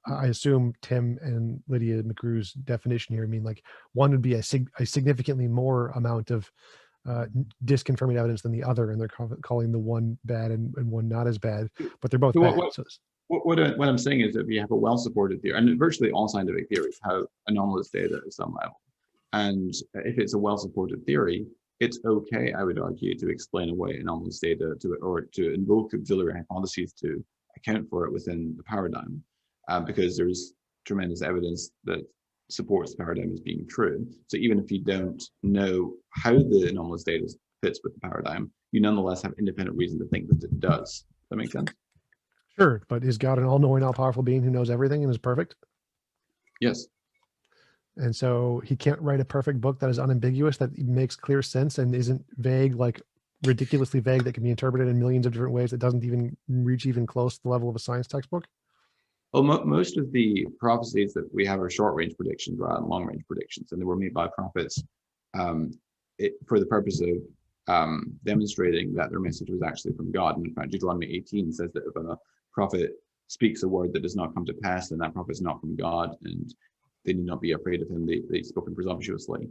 I assume Tim and Lydia McGrew's definition here, I mean, like one would be a significantly more amount of disconfirming evidence than the other, and they're calling the one bad and one not as bad, but they're both bad. What I'm saying is that we have a well-supported theory, and virtually all scientific theories have anomalous data at some level. And if it's a well-supported theory, it's okay, I would argue, to explain away anomalous data or to invoke auxiliary hypotheses to account for it within the paradigm, because there's tremendous evidence that supports the paradigm as being true. So even if you don't know how the anomalous data fits with the paradigm, you nonetheless have independent reason to think that it does. Does that make sense? Sure, but is God an all-knowing, all-powerful being who knows everything and is perfect? Yes. And so he can't write a perfect book that is unambiguous, that makes clear sense and isn't vague, like ridiculously vague, that can be interpreted in millions of different ways, that doesn't even reach even close to the level of a science textbook? Well, most of the prophecies that we have are short-range predictions rather than long-range predictions, and they were made by prophets for the purpose of demonstrating that their message was actually from God. And in fact, Deuteronomy 18 says that if a prophet speaks a word that does not come to pass, then that prophet is not from God, and they need not be afraid of him. They spoken presumptuously,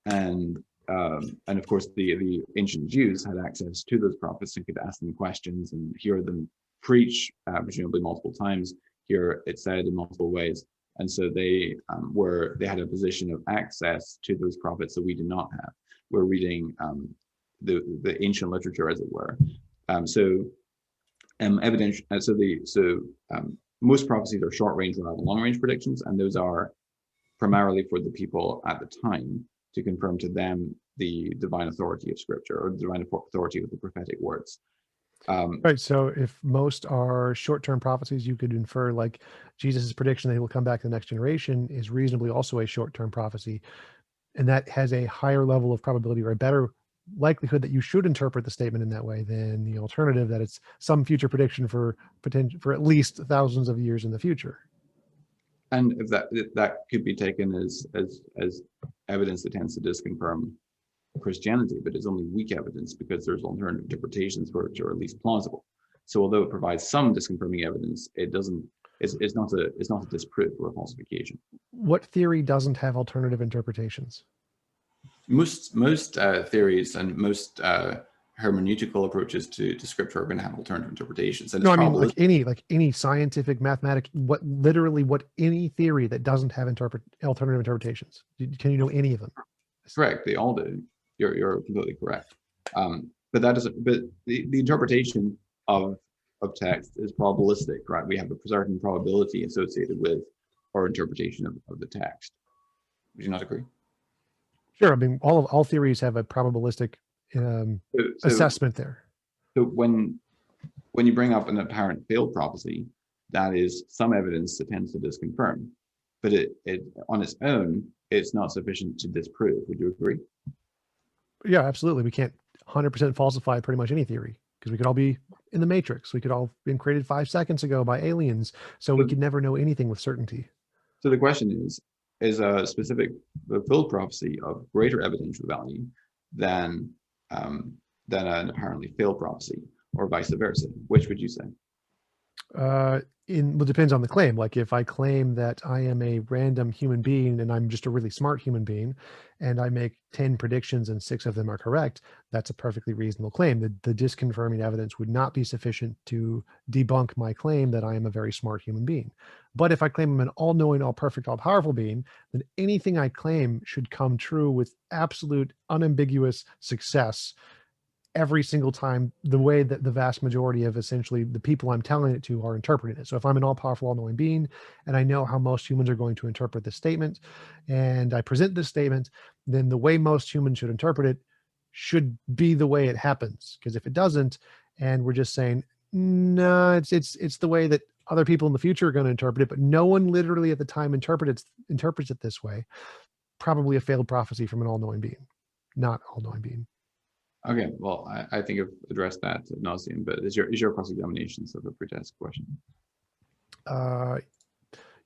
and of course the ancient Jews had access to those prophets and could ask them questions and hear them preach, presumably multiple times, hear it said in multiple ways, and so they had a position of access to those prophets that we do not have. We're reading the ancient literature, as it were. Most prophecies are short range rather than long range predictions, and those are primarily for the people at the time to confirm to them the divine authority of Scripture or the divine authority of the prophetic words. Right. So if most are short-term prophecies, you could infer like Jesus's prediction that he will come back to the next generation is reasonably also a short-term prophecy, and that has a higher level of probability or a better likelihood that you should interpret the statement in that way than the alternative that it's some future prediction for at least thousands of years in the future. And if that could be taken as evidence that tends to disconfirm Christianity, but it's only weak evidence because there's alternative interpretations which are at least plausible. So although it provides some disconfirming evidence, it's not a disproof or a falsification. What theory doesn't have alternative interpretations? Most theories and most hermeneutical approaches to Scripture are going to have alternative interpretations. And no, I mean like any scientific, mathematic, what any theory that doesn't have alternative interpretations. Can you know any of them? Correct, they all do. You're completely correct. But that doesn't. But the interpretation of text is probabilistic, right? We have a certain probability associated with our interpretation of the text. Would you not agree? Sure. I mean, all theories have a probabilistic assessment there. So when you bring up an apparent failed prophecy, that is some evidence that tends to disconfirm, but it on its own, it's not sufficient to disprove. Would you agree? Yeah, absolutely. We can't 100% falsify pretty much any theory because we could all be in the Matrix. We could all been created 5 seconds ago by aliens. So we could never know anything with certainty. So the question is, is a specific fulfilled prophecy of greater evidential value than an apparently failed prophecy, or vice versa? Which would you say? Well, it depends on the claim. Like if I claim that I am a random human being and I'm just a really smart human being, and I make 10 predictions and 6 of them are correct, that's a perfectly reasonable claim. The disconfirming evidence would not be sufficient to debunk my claim that I am a very smart human being. But if I claim I'm an all-knowing, all-perfect, all-powerful being, then anything I claim should come true with absolute, unambiguous success every single time, the way that the vast majority of essentially the people I'm telling it to are interpreting it. So if I'm an all-powerful, all-knowing being, and I know how most humans are going to interpret this statement, and I present this statement, then the way most humans should interpret it should be the way it happens. Because if it doesn't, and we're just saying, no, it's the way that other people in the future are going to interpret it, but no one literally at the time interprets it this way, probably a failed prophecy from an all-knowing being, not all-knowing being. Okay, well, I think I've addressed that ad nauseum, but is your cross-examination sort of a pretest question?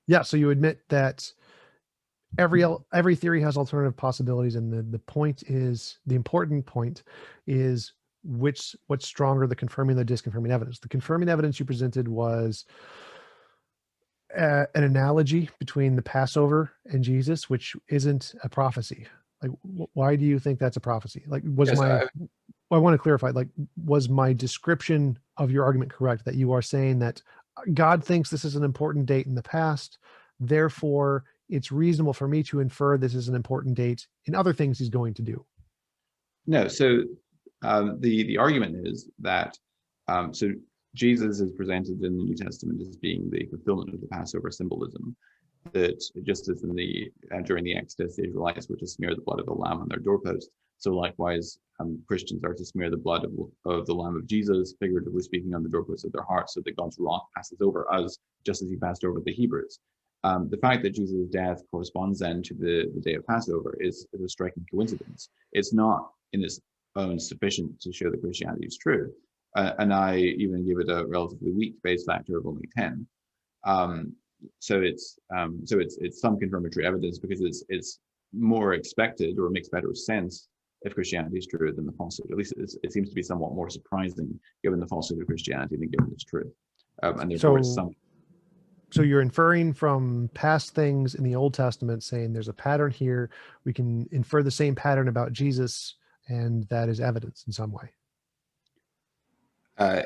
Yeah, so you admit that every theory has alternative possibilities, and the important point is what's stronger, the confirming or the disconfirming evidence. The confirming evidence you presented was an analogy between the Passover and Jesus, which isn't a prophecy. Like, why do you think that's a prophecy? Like, I want to clarify, like, was my description of your argument correct, that you are saying that God thinks this is an important date in the past, therefore it's reasonable for me to infer this is an important date in other things he's going to do? No, so the argument is that so Jesus is presented in the New Testament as being the fulfillment of the Passover symbolism, that just as in during the Exodus, the Israelites were to smear the blood of the lamb on their doorpost, so likewise Christians are to smear the blood of the Lamb of Jesus, figuratively speaking, on the doorposts of their hearts, so that God's wrath passes over us, just as he passed over the Hebrews. The fact that Jesus' death corresponds then to the day of Passover is a striking coincidence. It's not in its own sufficient to show that Christianity is true, and I even give it a relatively weak base factor of only 10. So it's some confirmatory evidence, because it's more expected, or makes better sense if Christianity is true than the falsehood. At least it seems to be somewhat more surprising given the falsehood of Christianity than given its truth. And therefore, so you're inferring from past things in the Old Testament, saying there's a pattern here. We can infer the same pattern about Jesus, and that is evidence in some way.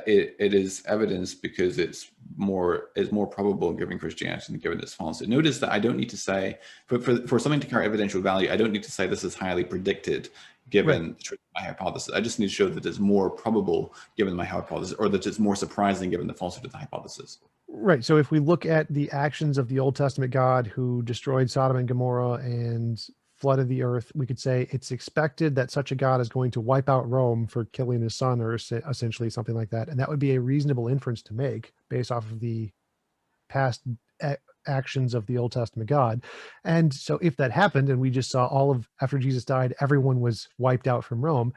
It is evidence because it's more probable given Christianity than given its falsehood. Notice that I don't need to say, for something to carry evidential value, I don't need to say this is highly predicted given the truth of my hypothesis. I just need to show that it's more probable given my hypothesis, or that it's more surprising given the falsehood of the hypothesis. Right. So if we look at the actions of the Old Testament God who destroyed Sodom and Gomorrah and flooded the earth, we could say it's expected that such a God is going to wipe out Rome for killing his son, or essentially something like that. And that would be a reasonable inference to make based off of the past actions of the Old Testament God. And so if that happened, and we just saw after Jesus died, everyone was wiped out from Rome,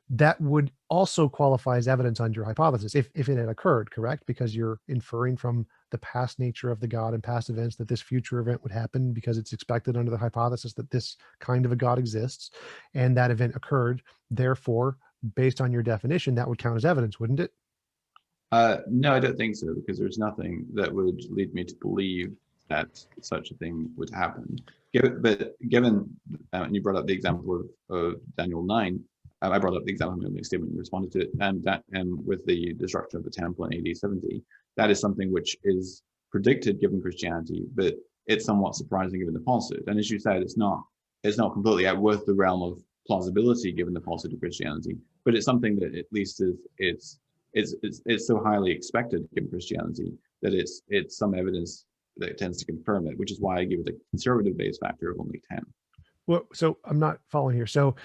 that would also qualify as evidence on your hypothesis if it had occurred, correct? Because you're inferring from the past nature of the God and past events that this future event would happen, because it's expected under the hypothesis that this kind of a God exists, and that event occurred. Therefore, based on your definition, that would count as evidence, wouldn't it? No, I don't think so, because there's nothing that would lead me to believe that such a thing would happen. But given, and you brought up the example of Daniel 9, I brought up the example in my statement, you responded to it, and with the destruction of the temple in AD 70, that is something which is predicted given Christianity, but it's somewhat surprising given the falsehood. And as you said, it's not completely out with the realm of plausibility given the falsehood of Christianity, but it's something that at least it's so highly expected given Christianity that it's some evidence that tends to confirm it, which is why I give it a conservative base factor of only 10. Well, so I'm not following here. So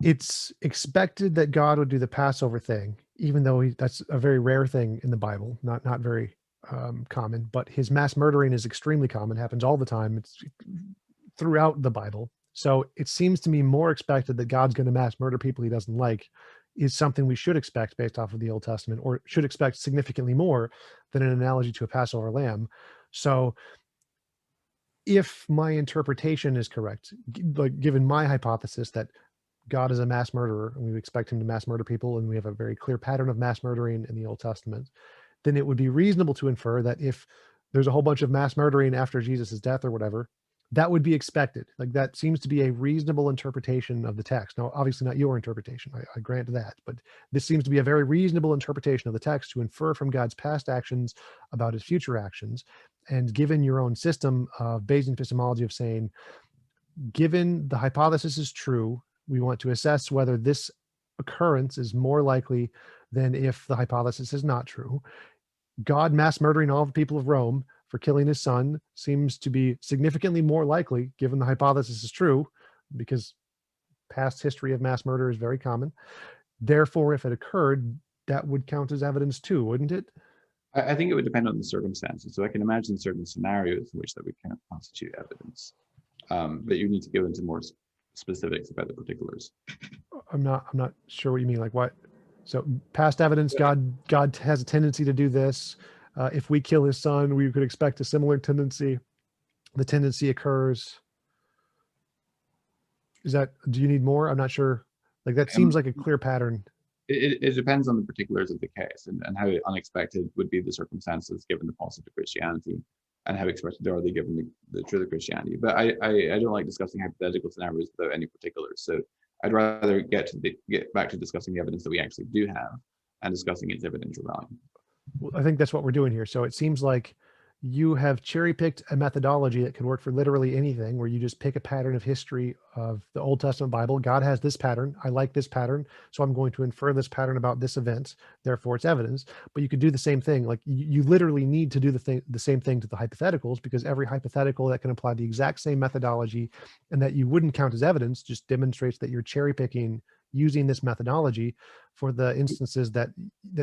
it's expected that God would do the Passover thing, even though that's a very rare thing in the Bible, not very common, but his mass murdering is extremely common, happens all the time. It's throughout the Bible. So it seems to me more expected that God's going to mass murder people he doesn't like is something we should expect based off of the Old Testament, or should expect significantly more than an analogy to a Passover lamb. So if my interpretation is correct, like given my hypothesis that God is a mass murderer and we expect him to mass murder people, and we have a very clear pattern of mass murdering in the Old Testament, then it would be reasonable to infer that if there's a whole bunch of mass murdering after Jesus' death or whatever, that would be expected. Like that seems to be a reasonable interpretation of the text. Now, obviously not your interpretation, I grant that, but this seems to be a very reasonable interpretation of the text to infer from God's past actions about his future actions. And given your own system of Bayesian epistemology of saying, given the hypothesis is true, we want to assess whether this occurrence is more likely than if the hypothesis is not true. God mass murdering all the people of Rome for killing his son seems to be significantly more likely, given the hypothesis is true, because past history of mass murder is very common. Therefore, if it occurred, that would count as evidence too, wouldn't it? I think it would depend on the circumstances. So I can imagine certain scenarios in which that would kind of constitute evidence, but you need to go into more specifics about the particulars. I'm not sure what you mean. Like what? So past evidence, God has a tendency to do this. If we kill his son, we could expect a similar tendency. The tendency occurs. Do you need more? I'm not sure. Like that seems like a clear pattern. It depends on the particulars of the case and how unexpected would be the circumstances given the falsehood of Christianity, and how expected are they given the truth of Christianity. But I don't like discussing hypothetical scenarios without any particulars. So I'd rather get back to discussing the evidence that we actually do have and discussing its evidential value. Well, I think that's what we're doing here. So it seems like you have cherry-picked a methodology that could work for literally anything, where you just pick a pattern of history of the Old Testament Bible. God has this pattern. I like this pattern, so I'm going to infer this pattern about this event. Therefore, it's evidence. But you could do the same thing. Like you literally need to do the same thing to the hypotheticals, because every hypothetical that can apply the exact same methodology and that you wouldn't count as evidence just demonstrates that you're cherry-picking using this methodology for the instances that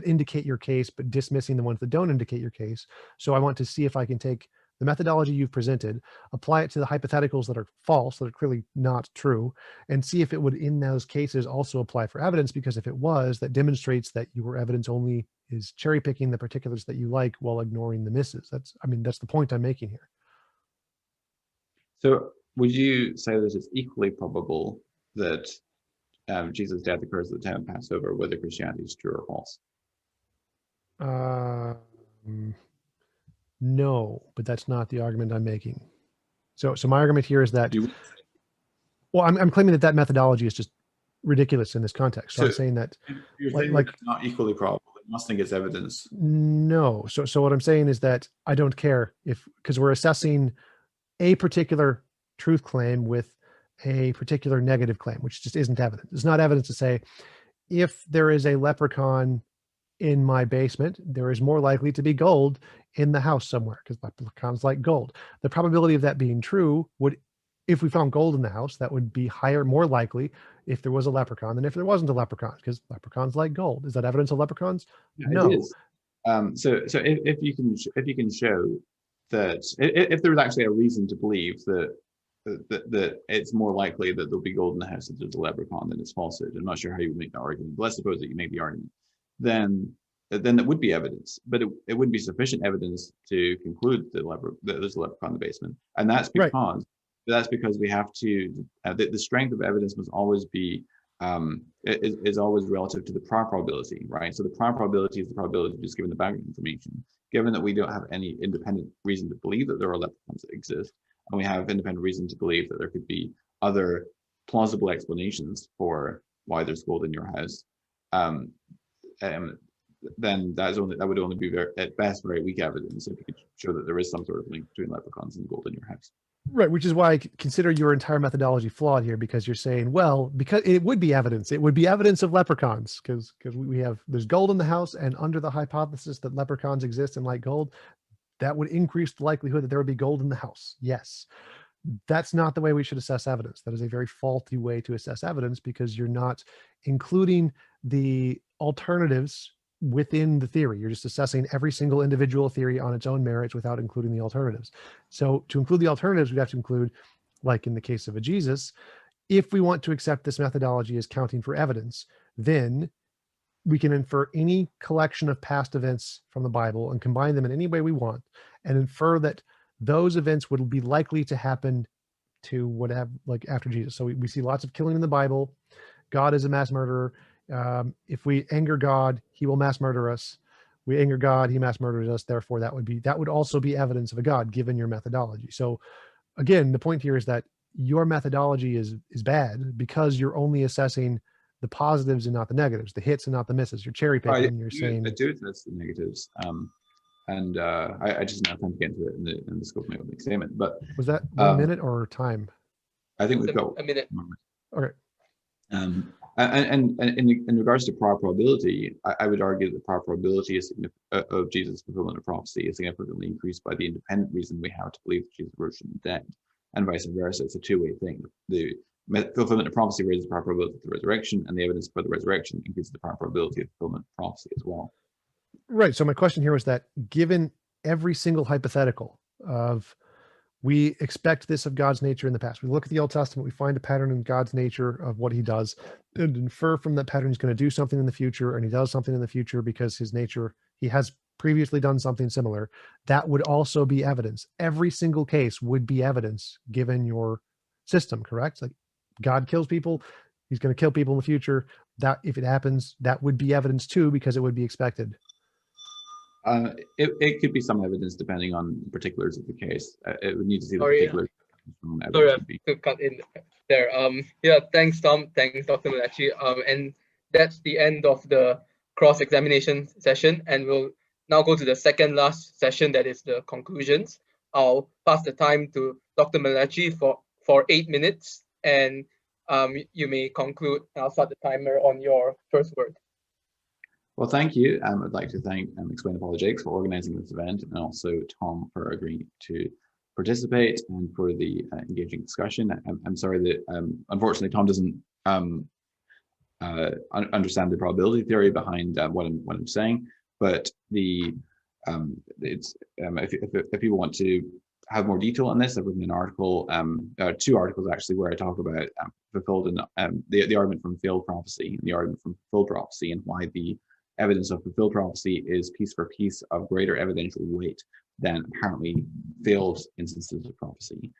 indicate your case, but dismissing the ones that don't indicate your case. So I want to see if I can take the methodology you've presented, apply it to the hypotheticals that are false, that are clearly not true, and see if it would, in those cases, also apply for evidence, because if it was, that demonstrates that your evidence only is cherry picking the particulars that you like while ignoring the misses. That's the point I'm making here. So would you say that it's equally probable that Jesus' death occurs at the time of Passover, whether Christianity is true or false? No, but that's not the argument I'm making. So my argument here is that, well, I'm claiming that methodology is just ridiculous in this context. So I'm saying that, you're saying like it's not equally probable. You must think it's evidence. No. So what I'm saying is that I don't care because we're assessing a particular truth claim with a particular negative claim, which just isn't evidence. It's not evidence to say, if there is a leprechaun in my basement, there is more likely to be gold in the house somewhere, because leprechauns like gold. The probability of that being true would, if we found gold in the house, that would be higher, more likely if there was a leprechaun than if there wasn't a leprechaun, because leprechauns like gold. Is that evidence of leprechauns? Yeah, no. It is. So if you can show that if there was actually a reason to believe that it's more likely that there'll be gold in the house if there's a leprechaun than it's falsehood. I'm not sure how you would make that argument, but let's suppose that you make the argument. Then that would be evidence, but it wouldn't be sufficient evidence to conclude that there's a leprechaun in the basement. And that's because we have to, the strength of evidence must always be, is always relative to the prior probability, right? So the prior probability is the probability just given the background information. Given that we don't have any independent reason to believe that there are leprechauns that exist, and we have independent reason to believe that there could be other plausible explanations for why there's gold in your house, then that would only be at best very weak evidence if you could show that there is some sort of link between leprechauns and gold in your house. Right, which is why I consider your entire methodology flawed here, because you're saying, well, because it would be evidence. It would be evidence of leprechauns because there's gold in the house, and under the hypothesis that leprechauns exist and like gold, that would increase the likelihood that there would be gold in the house. Yes. That's not the way we should assess evidence. That is a very faulty way to assess evidence, because you're not including the alternatives within the theory. You're just assessing every single individual theory on its own merits without including the alternatives. So to include the alternatives, we have to include, like in the case of a Jesus, if we want to accept this methodology as counting for evidence, then we can infer any collection of past events from the Bible and combine them in any way we want, and infer that those events would be likely to happen to whatever, like after Jesus. So we see lots of killing in the Bible. God is a mass murderer. If we anger God, he will mass murder us. We anger God, he mass murders us. Therefore, that would also be evidence of a God, given your methodology. So again, the point here is that your methodology is bad because you're only assessing the positives and not the negatives, the hits and not the misses. You're cherry picking. You're saying I do assess the negatives. And I just don't have time to get into it in the scope of my opening statement. But was that 1 minute or time? I think we've got a minute. Okay. And in regards to prior probability, I would argue that the prior probability of Jesus' fulfillment of prophecy is significantly increased by the independent reason we have to believe that Jesus rose from the dead, and vice versa. It's a two-way thing. The fulfillment of prophecy raises the prior probability of the resurrection, and the evidence for the resurrection increases the prior probability of fulfillment of prophecy as well. Right. So my question here was that given every single hypothetical of we expect this of God's nature in the past, we look at the Old Testament, we find a pattern in God's nature of what he does and infer from that pattern he's going to do something in the future, and he does something in the future because his nature, he has previously done something similar. That would also be evidence. Every single case would be evidence given your system, correct? Like God kills people, he's going to kill people in the future. That if it happens, that would be evidence too, because it would be expected. It could be some evidence depending on the particulars of the case. It would need to see the Sorry, particulars. Sorry, I have to cut in there. Yeah, thanks, Tom. Thanks, Dr. McLatchie. And that's the end of the cross-examination session. And we'll now go to the second last session, that is the conclusions. I'll pass the time to Dr. McLatchie for 8 minutes, and you may conclude. I'll start the timer on your first word. Well, thank you. I'd like to thank Explain Apologetics for organizing this event, and also Tom for agreeing to participate and for the engaging discussion. I'm sorry that unfortunately Tom doesn't understand the probability theory behind what I'm saying, but if people want to have more detail on this, I've written an article, 2 articles actually, where I talk about fulfilled and the argument from failed prophecy and the argument from fulfilled prophecy, and why the evidence of fulfilled prophecy is piece for piece of greater evidential weight than apparently failed instances of prophecy.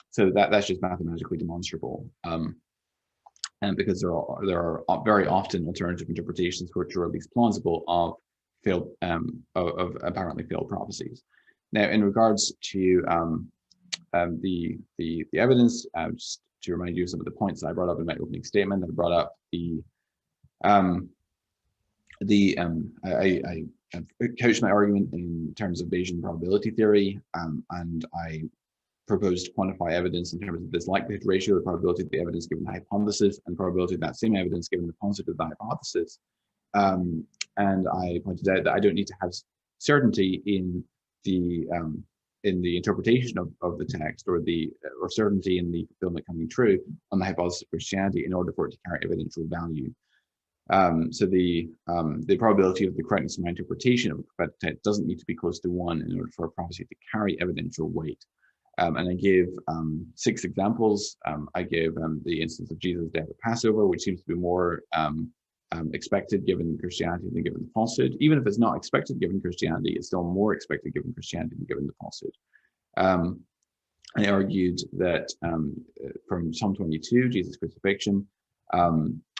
So that's just mathematically demonstrable. And because there are very often alternative interpretations which are at least plausible of failed of apparently failed prophecies. Now, in regards to the evidence, just to remind you of some of the points that I brought up in my opening statement, I brought up I couched my argument in terms of Bayesian probability theory, and I proposed to quantify evidence in terms of this likelihood ratio, the probability of the evidence given the hypothesis, and the probability of that same evidence given the positive of the hypothesis. And I pointed out that I don't need to have certainty in the interpretation of the text, or certainty in the fulfillment coming true on the hypothesis of Christianity in order for it to carry evidential value. So the probability of the correctness of my interpretation of a prophetic text doesn't need to be close to 1 in order for a prophecy to carry evidential weight. And I gave 6 examples. I gave the instance of Jesus' death at Passover, which seems to be more expected given Christianity than given the falsehood. Even if it's not expected given Christianity, it's still more expected given Christianity than given the falsehood. I argued that from Psalm 22, Jesus' crucifixion,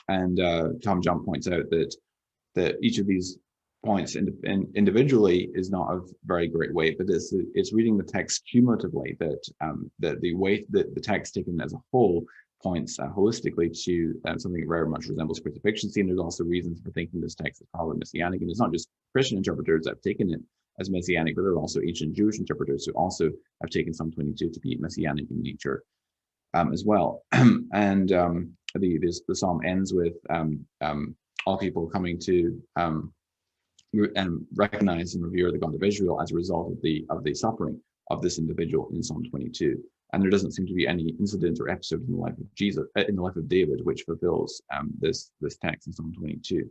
and TJump points out that each of these points individually is not of very great weight, but it's reading the text cumulatively that the weight that the text taken as a whole points holistically to something that very much resembles crucifixion scene. There's also reasons for thinking this text is probably messianic, and it's not just Christian interpreters that have taken it as messianic, but there are also ancient Jewish interpreters who also have taken Psalm 22 to be messianic in nature as well. And the psalm ends with all people coming to recognize and revere the God of Israel as a result of the suffering of this individual in Psalm 22. And there doesn't seem to be any incident or episode in the life of Jesus, in the life of David, which fulfills this text in Psalm 22.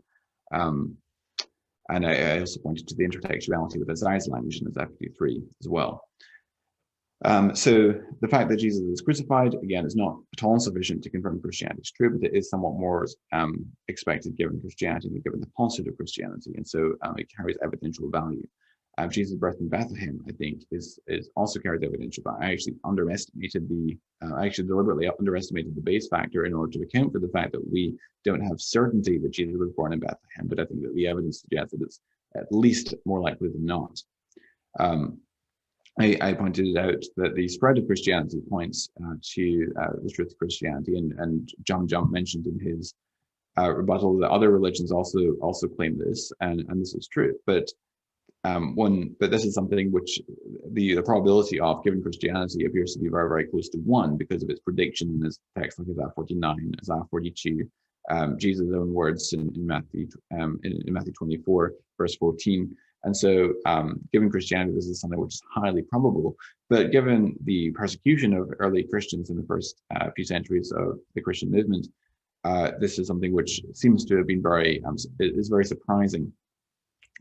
And I also pointed to the intertextuality with Isaiah's language in Isaiah 53 as well. So the fact that Jesus is crucified, again, is not at all insufficient to confirm Christianity is true, but it is somewhat more expected given Christianity than given the falsehood of Christianity. And so it carries evidential value. Jesus' birth in Bethlehem, I think, is also carries evidence of that. I actually deliberately underestimated the base factor in order to account for the fact that we don't have certainty that Jesus was born in Bethlehem, but I think that the evidence suggests that it's at least more likely than not. I pointed out that the spread of Christianity points to the truth of Christianity, and TJump mentioned in his rebuttal that other religions also claim this, and this is true. But this is something which the probability of, given Christianity, appears to be very, very close to 1 because of its prediction in this text, like Isaiah 49, Isaiah 42, Jesus' own words in Matthew 24, verse 14. And so, given Christianity, this is something which is highly probable. But given the persecution of early Christians in the first few centuries of the Christian movement, this is something which seems to have been very surprising,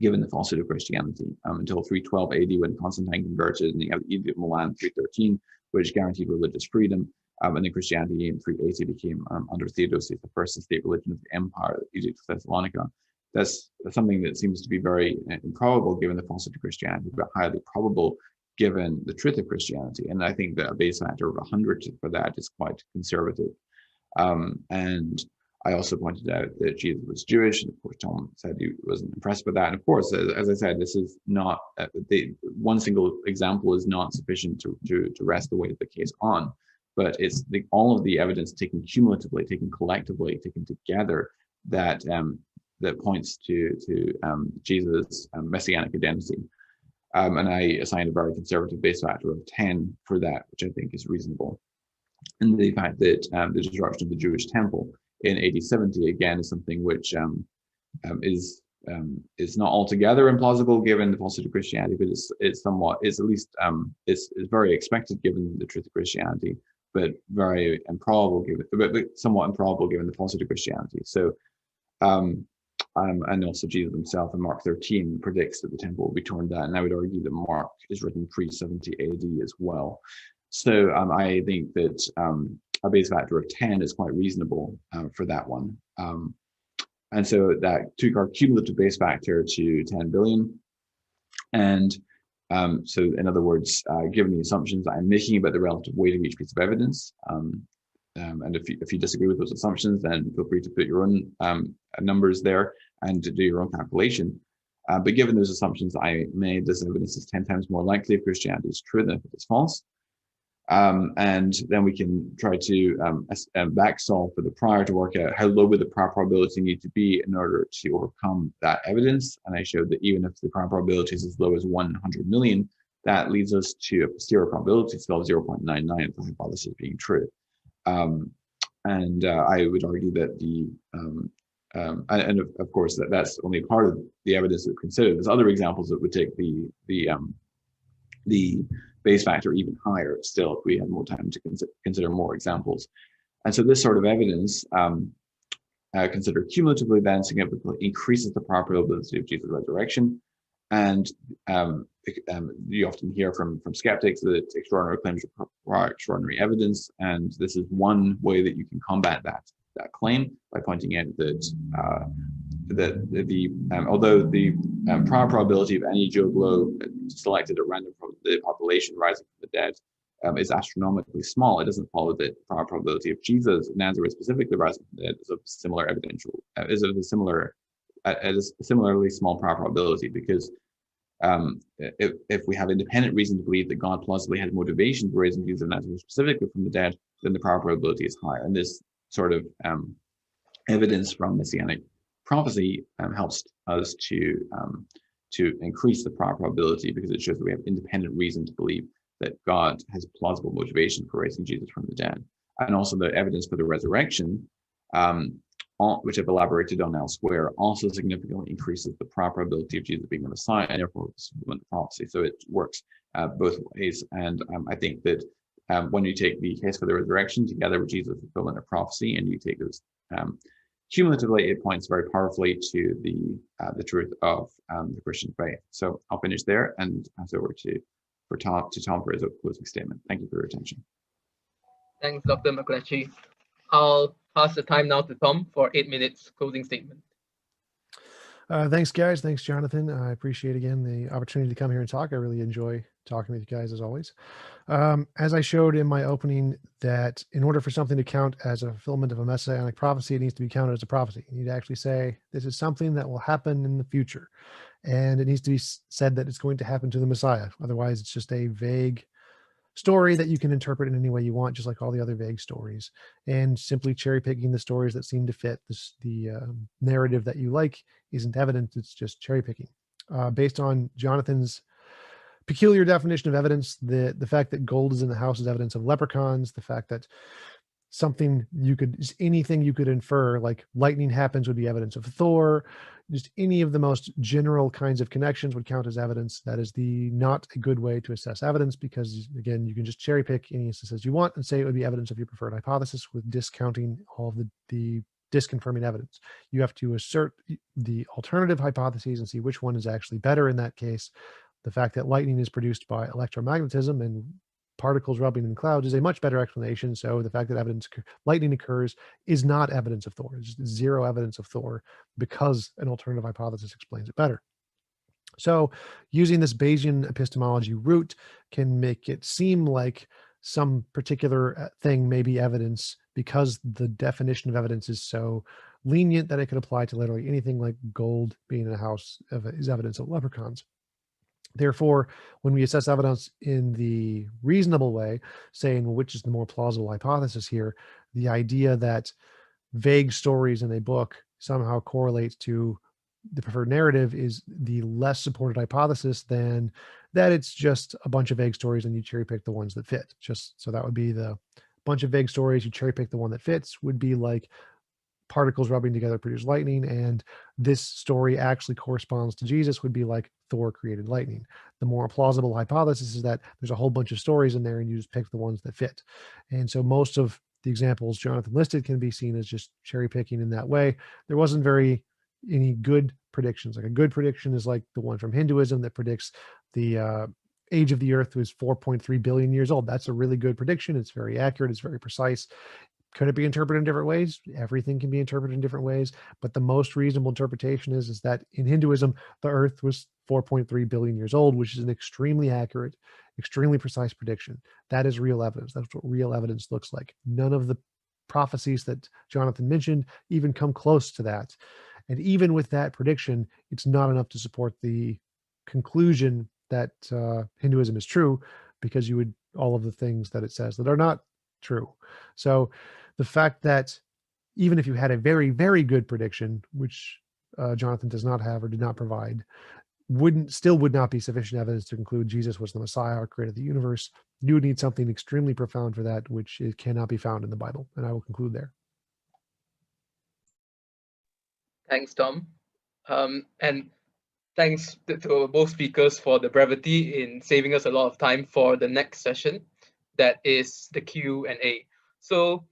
given the falsehood of Christianity, until 312 AD, when Constantine converted in the Edict of Milan 313, which guaranteed religious freedom. And then Christianity in 380 became, under Theodosius I, the state religion of the empire, the Edict of Thessalonica. That's something that seems to be very improbable given the falsehood of Christianity, but highly probable given the truth of Christianity. And I think that a base factor of 100 for that is quite conservative. And I also pointed out that Jesus was Jewish, and of course Tom said he wasn't impressed with that. And of course, as I said, this is not one single example is not sufficient to rest the weight of the case on, but it's all of the evidence taken cumulatively, taken collectively, taken together that points to Jesus' messianic identity. And I assigned a very conservative base factor of 10 for that, which I think is reasonable. And the fact that the destruction of the Jewish temple in AD 70 again is something which is not altogether implausible given the falsehood of Christianity, but it's at least very expected given the truth of Christianity, but very improbable but somewhat improbable given the falsehood of Christianity. So and also Jesus himself in Mark 13 predicts that the temple will be torn down, and I would argue that Mark is written pre-70 AD as well. So I think that a base factor of 10 is quite reasonable for that one. And so that took our cumulative base factor to 10 billion. And so in other words, given the assumptions that I'm making about the relative weight of each piece of evidence, and if you disagree with those assumptions, then feel free to put your own numbers there and to do your own calculation. But given those assumptions that I made, this evidence is 10 times more likely if Christianity is true than if it is false. And then we can try to back solve for the prior to work out how low would the prior probability need to be in order to overcome that evidence. And I showed that even if the prior probability is as low as 100 million, that leads us to a posterior probability scale of 0.99 of the hypothesis being true. And I would argue that and of course that's only part of the evidence that we consider. There's other examples that would take the base factor even higher still if we had more time to consider more examples. And so this sort of evidence, considered cumulatively, then significantly increases the probability of Jesus' resurrection. And you often hear from skeptics that extraordinary claims require extraordinary evidence, and this is one way that you can combat that claim by pointing out that although the prior probability of any Joe Blow selected at random from the population rising from the dead is astronomically small, it doesn't follow that the prior probability of Jesus of Nazareth specifically rising from the dead is of a similarly small prior probability, because if we have independent reason to believe that God plausibly had motivation for raising Jesus of Nazareth specifically from the dead, then the prior probability is higher. And this sort of evidence from messianic prophecy helps us to increase the prior probability, because it shows that we have independent reason to believe that God has plausible motivation for raising Jesus from the dead. And also the evidence for the resurrection, which I've elaborated on elsewhere, also significantly increases the prior probability of Jesus being the Messiah, and therefore fulfillment of prophecy. So it works both ways. And I think that when you take the case for the resurrection together with Jesus' fulfillment of prophecy, and you take those cumulatively, it points very powerfully to the truth of the Christian faith. So I'll finish there and pass over to Tom for his closing statement. Thank you for your attention. Thanks, Dr. McLatchie. I'll pass the time now to Tom for 8 minutes closing statement. Thanks, guys. Thanks, Jonathan. I appreciate again the opportunity to come here and talk. I really enjoy talking with you guys as always. As I showed in my opening, that in order for something to count as a fulfillment of a messianic prophecy, it needs to be counted as a prophecy. You need to actually say this is something that will happen in the future, and it needs to be said that it's going to happen to the Messiah. Otherwise, it's just a vague story that you can interpret in any way you want, just like all the other vague stories, and simply cherry picking the stories that seem to fit the narrative that you like isn't evidence. It's just cherry picking. Based on Jonathan's peculiar definition of evidence, the fact that gold is in the house is evidence of leprechauns, the fact that anything you could infer, like lightning happens, would be evidence of Thor. Just any of the most general kinds of connections would count as evidence. That is not a good way to assess evidence, because again, you can just cherry pick any instances you want and say it would be evidence of your preferred hypothesis, with discounting all of the disconfirming evidence. You have to assert the alternative hypotheses and see which one is actually better in that case. The fact that lightning is produced by electromagnetism and particles rubbing in clouds is a much better explanation. So the fact that lightning occurs is not evidence of Thor. It's just zero evidence of Thor, because an alternative hypothesis explains it better. So using this Bayesian epistemology route can make it seem like some particular thing may be evidence, because the definition of evidence is so lenient that it could apply to literally anything, like gold being in a house is evidence of leprechauns. Therefore, when we assess evidence in the reasonable way, saying, well, which is the more plausible hypothesis here, the idea that vague stories in a book somehow correlate to the preferred narrative is the less supported hypothesis than that it's just a bunch of vague stories and you cherry pick the ones that fit. Just so that would be the bunch of vague stories, you cherry pick the one that fits, would be like particles rubbing together produce lightning, and this story actually corresponds to Jesus, would be like Thor created lightning. The more plausible hypothesis is that there's a whole bunch of stories in there and you just pick the ones that fit. And so most of the examples Jonathan listed can be seen as just cherry picking in that way. There wasn't any good predictions. Like a good prediction is like the one from Hinduism that predicts the age of the earth was 4.3 billion years old. That's a really good prediction. It's very accurate. It's very precise. Could it be interpreted in different ways? Everything can be interpreted in different ways, but the most reasonable interpretation is that in Hinduism, the earth was 4.3 billion years old, which is an extremely accurate, extremely precise prediction. That is real evidence. That's what real evidence looks like. None of the prophecies that Jonathan mentioned even come close to that. And even with that prediction, it's not enough to support the conclusion that Hinduism is true, because all of the things that it says that are not true. So the fact that even if you had a very, very good prediction, which Jonathan does not have or did not provide, would not be sufficient evidence to conclude Jesus was the Messiah or created the universe. You would need something extremely profound for that, which it cannot be found in the Bible. And I will conclude there. Thanks, Tom. And thanks to both speakers for the brevity in saving us a lot of time for the next session, that is the Q&A. So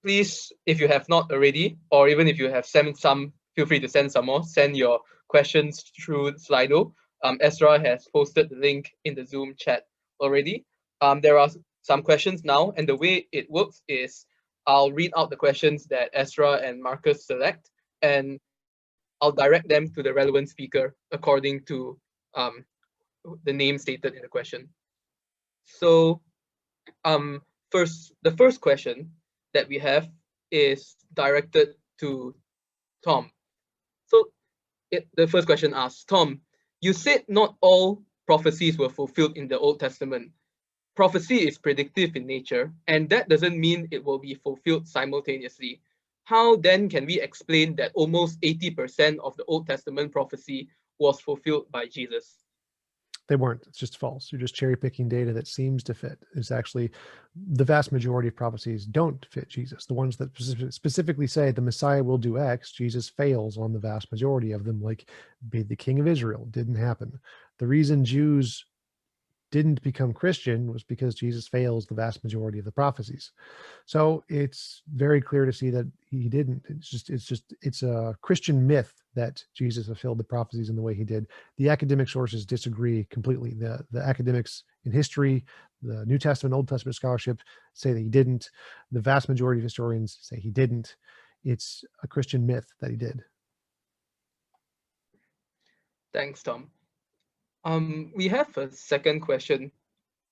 please, if you have not already, or even if you have sent some, feel free to send some more. Send your questions through Slido. Ezra has posted the link in the Zoom chat already. There are some questions now, and the way it works is I'll read out the questions that Ezra and Marcus select, and I'll direct them to the relevant speaker according to the name stated in the question. So the first question that we have is directed to Tom. So the first question asks, Tom, you said not all prophecies were fulfilled in the Old Testament. Prophecy is predictive in nature, and that doesn't mean it will be fulfilled simultaneously. How then can we explain that almost 80% of the Old Testament prophecy was fulfilled by Jesus? They weren't. It's just false. You're just cherry picking data that seems to fit. It's actually the vast majority of prophecies don't fit Jesus. The ones that specifically say the Messiah will do X, Jesus fails on the vast majority of them, like be the king of Israel. Didn't happen. The reason Jews didn't become Christian was because Jesus fails the vast majority of the prophecies. So it's very clear to see that he didn't. It's a Christian myth that Jesus fulfilled the prophecies in the way he did. The academic sources disagree completely. The academics in history, the New Testament, Old Testament scholarship say that he didn't. The vast majority of historians say he didn't. It's a Christian myth that he did. Thanks, Tom. We have a second question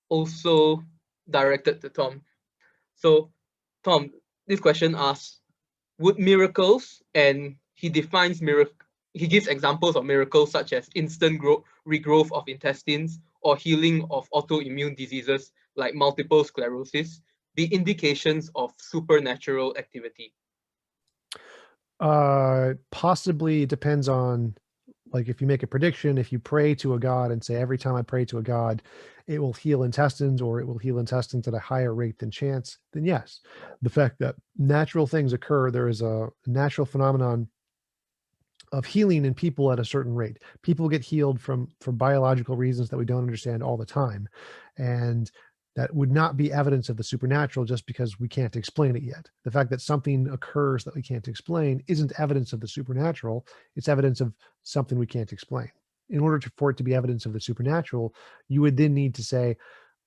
also directed to Tom. So, Tom, this question asks, would miracles, and he defines miracle, he gives examples of miracles such as instant regrowth of intestines or healing of autoimmune diseases like multiple sclerosis, be indications of supernatural activity? Possibly depends on, like, if you make a prediction, if you pray to a god and say, every time I pray to a god, it will heal intestines, or it will heal intestines at a higher rate than chance, then yes. The fact that natural things occur, there is a natural phenomenon of healing in people at a certain rate. People get healed for biological reasons that we don't understand all the time. And that would not be evidence of the supernatural just because we can't explain it yet. The fact that something occurs that we can't explain isn't evidence of the supernatural. It's evidence of something we can't explain. In order for it to be evidence of the supernatural, you would then need to say,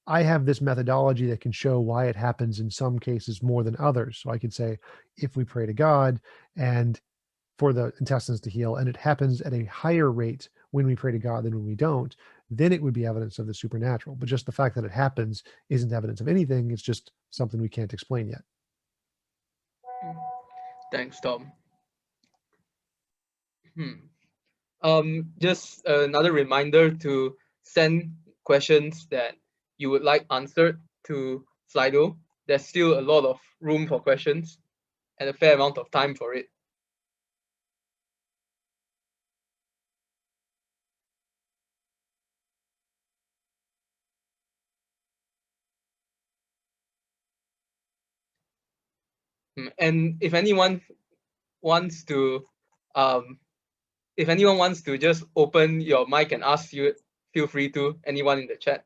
I have this methodology that can show why it happens in some cases more than others. So I could say, if we pray to God and for the intestines to heal, and it happens at a higher rate when we pray to God than when we don't, then it would be evidence of the supernatural. But just the fact that it happens isn't evidence of anything. It's just something we can't explain yet. Thanks, Tom. Just another reminder to send questions that you would like answered to Slido. There's still a lot of room for questions and a fair amount of time for it. And if anyone wants to just open your mic and ask you, feel free to, anyone in the chat.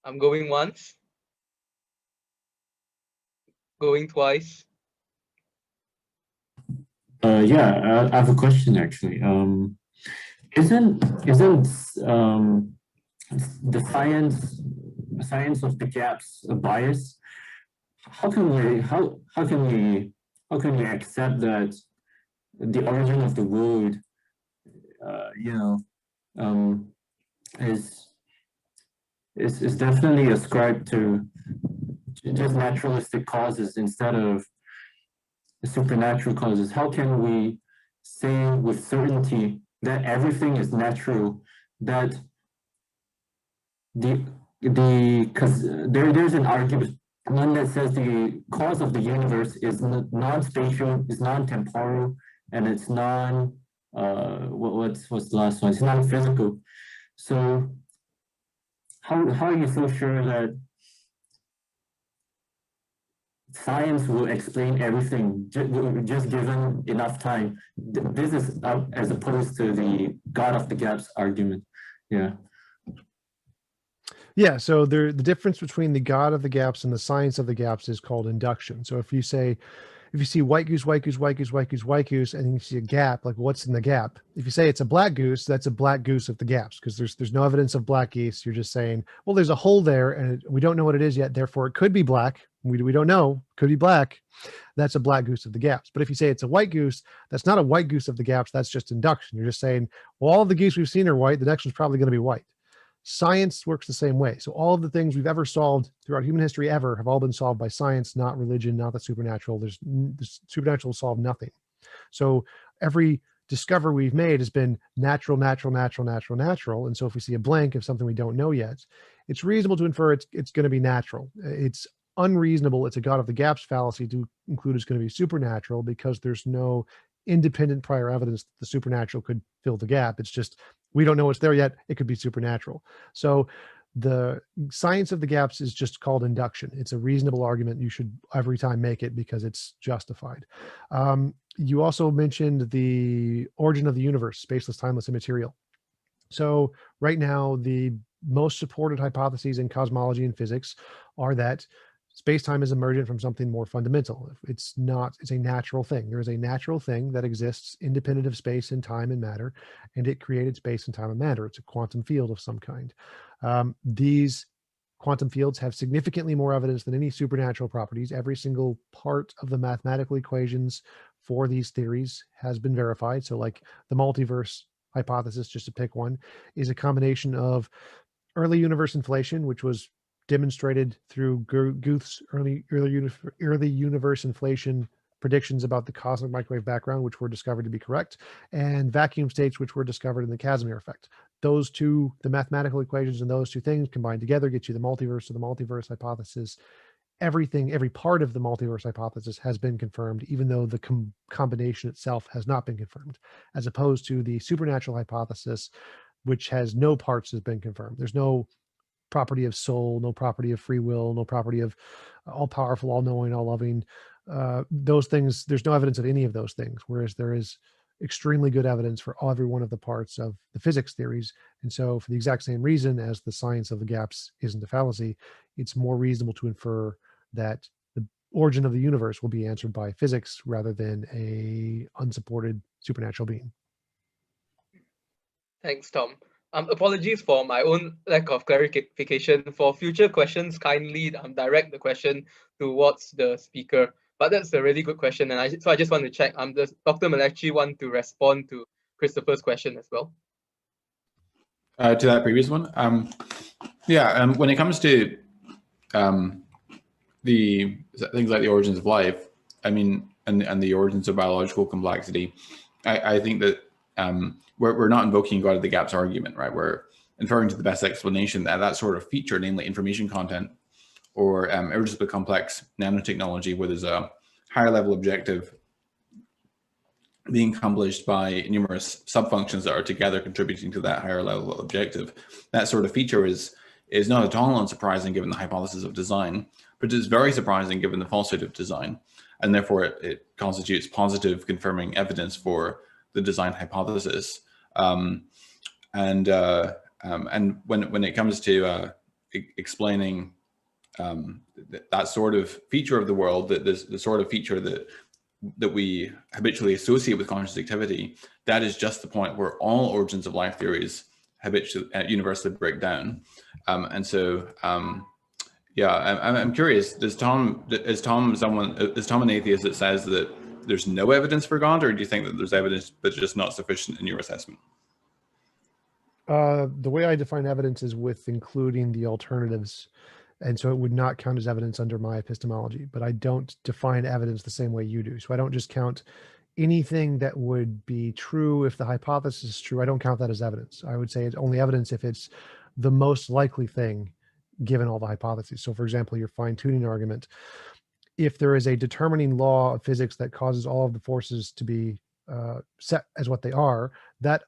I'm going once, going twice. Yeah, I have a question actually. Isn't the science of the gaps a bias? How can we accept that the origin of the world, is definitely ascribed to just naturalistic causes instead of supernatural causes? How can we say with certainty that everything is natural, that because there's an argument, one that says the cause of the universe is non-spatial, is non-temporal, and it's what's the last one? It's non-physical. So how are you so sure that science will explain everything just given enough time? This is as opposed to the God of the gaps argument. Yeah, so the difference between the God of the gaps and the science of the gaps is called induction. So if you see white goose, white goose, white goose, white goose, white goose, and you see a gap, like what's in the gap? If you say it's a black goose, that's a black goose of the gaps, because there's no evidence of black geese. You're just saying, well, there's a hole there and we don't know what it is yet, therefore it could be black. We don't know, could be black. That's a black goose of the gaps. But if you say it's a white goose, that's not a white goose of the gaps, that's just induction. You're just saying, well, all of the geese we've seen are white, the next one's probably going to be white. Science works the same way. So all of the things we've ever solved throughout human history ever have all been solved by science, not religion, not the supernatural. The supernatural solved nothing. So every discovery we've made has been natural, natural, natural, natural, natural. And so if we see a blank of something we don't know yet, it's reasonable to infer it's going to be natural. It's unreasonable. It's a God of the gaps fallacy to include it's going to be supernatural, because there's no independent prior evidence that the supernatural could fill the gap. It's just, we don't know what's there yet. It could be supernatural. So the science of the gaps is just called induction. It's a reasonable argument. You should every time make it because it's justified. You also mentioned the origin of the universe, spaceless, timeless, immaterial. So right now, the most supported hypotheses in cosmology and physics are that Space-time is emergent from something more fundamental. It's not, it's a natural thing. There is a natural thing that exists independent of space and time and matter, and it created space and time and matter. It's a quantum field of some kind. These quantum fields have significantly more evidence than any supernatural properties. Every single part of the mathematical equations for these theories has been verified. So like the multiverse hypothesis, just to pick one, is a combination of early universe inflation, which was demonstrated through Guth's early universe inflation predictions about the cosmic microwave background, which were discovered to be correct, and vacuum states, which were discovered in the Casimir effect. Those two, the mathematical equations and those two things combined together get you the multiverse. So the multiverse hypothesis, everything, every part of the multiverse hypothesis has been confirmed, even though the combination itself has not been confirmed, as opposed to the supernatural hypothesis, which has no parts has been confirmed. There's no property of soul, no property of free will, no property of all powerful, all knowing, all loving. Those things, there's no evidence of any of those things, whereas there is extremely good evidence for every one of the parts of the physics theories. And so for the exact same reason as the science of the gaps isn't a fallacy, it's more reasonable to infer that the origin of the universe will be answered by physics rather than a unsupported supernatural being. Thanks, Tom. Apologies for my own lack of clarification. For future questions, kindly direct the question towards the speaker. But that's a really good question, and so I just want to check. Does Dr. McLatchie want to respond to Christopher's question as well? To that previous one, when it comes to the things like the origins of life, I mean, and the origins of biological complexity, I think that we're not invoking God of the gaps argument, right? We're inferring to the best explanation that that sort of feature, namely information content or irreducibly complex nanotechnology, where there's a higher level objective being accomplished by numerous subfunctions that are together contributing to that higher level objective. That sort of feature is not at all unsurprising given the hypothesis of design, but it's very surprising given the falsehood of design. And therefore it constitutes positive confirming evidence for the design hypothesis. And when it comes to explaining that sort of feature of the world, that the sort of feature that we habitually associate with conscious activity, that is just the point where all origins of life theories habitually universally break down. I'm curious, is Tom an atheist that says that there's no evidence for God, or do you think that there's evidence but just not sufficient in your assessment? The way I define evidence is with including the alternatives. And so it would not count as evidence under my epistemology, but I don't define evidence the same way you do. So I don't just count anything that would be true if the hypothesis is true. I don't count that as evidence. I would say it's only evidence if it's the most likely thing given all the hypotheses. So for example, your fine-tuning argument, if there is a determining law of physics that causes all of the forces to be set as what they are, that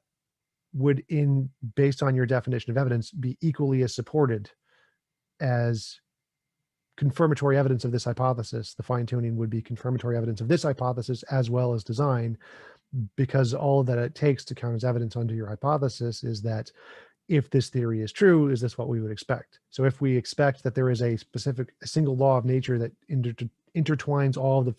would, based on your definition of evidence, be equally as supported as confirmatory evidence of this hypothesis. The fine-tuning would be confirmatory evidence of this hypothesis as well as design, because all that it takes to count as evidence under your hypothesis is that if this theory is true, is this what we would expect? So if we expect that there is a single law of nature that intertwines all of the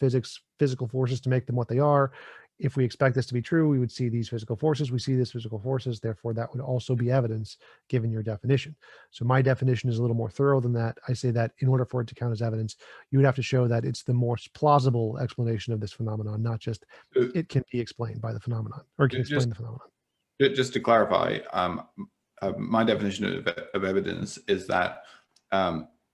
physical forces to make them what they are, if we expect this to be true, we would see these physical forces, we see these physical forces, therefore that would also be evidence given your definition. So my definition is a little more thorough than that. I say that in order for it to count as evidence, you would have to show that it's the most plausible explanation of this phenomenon, not just it can be explained by the phenomenon, or it can explain the phenomenon. Just to clarify, my definition of evidence is that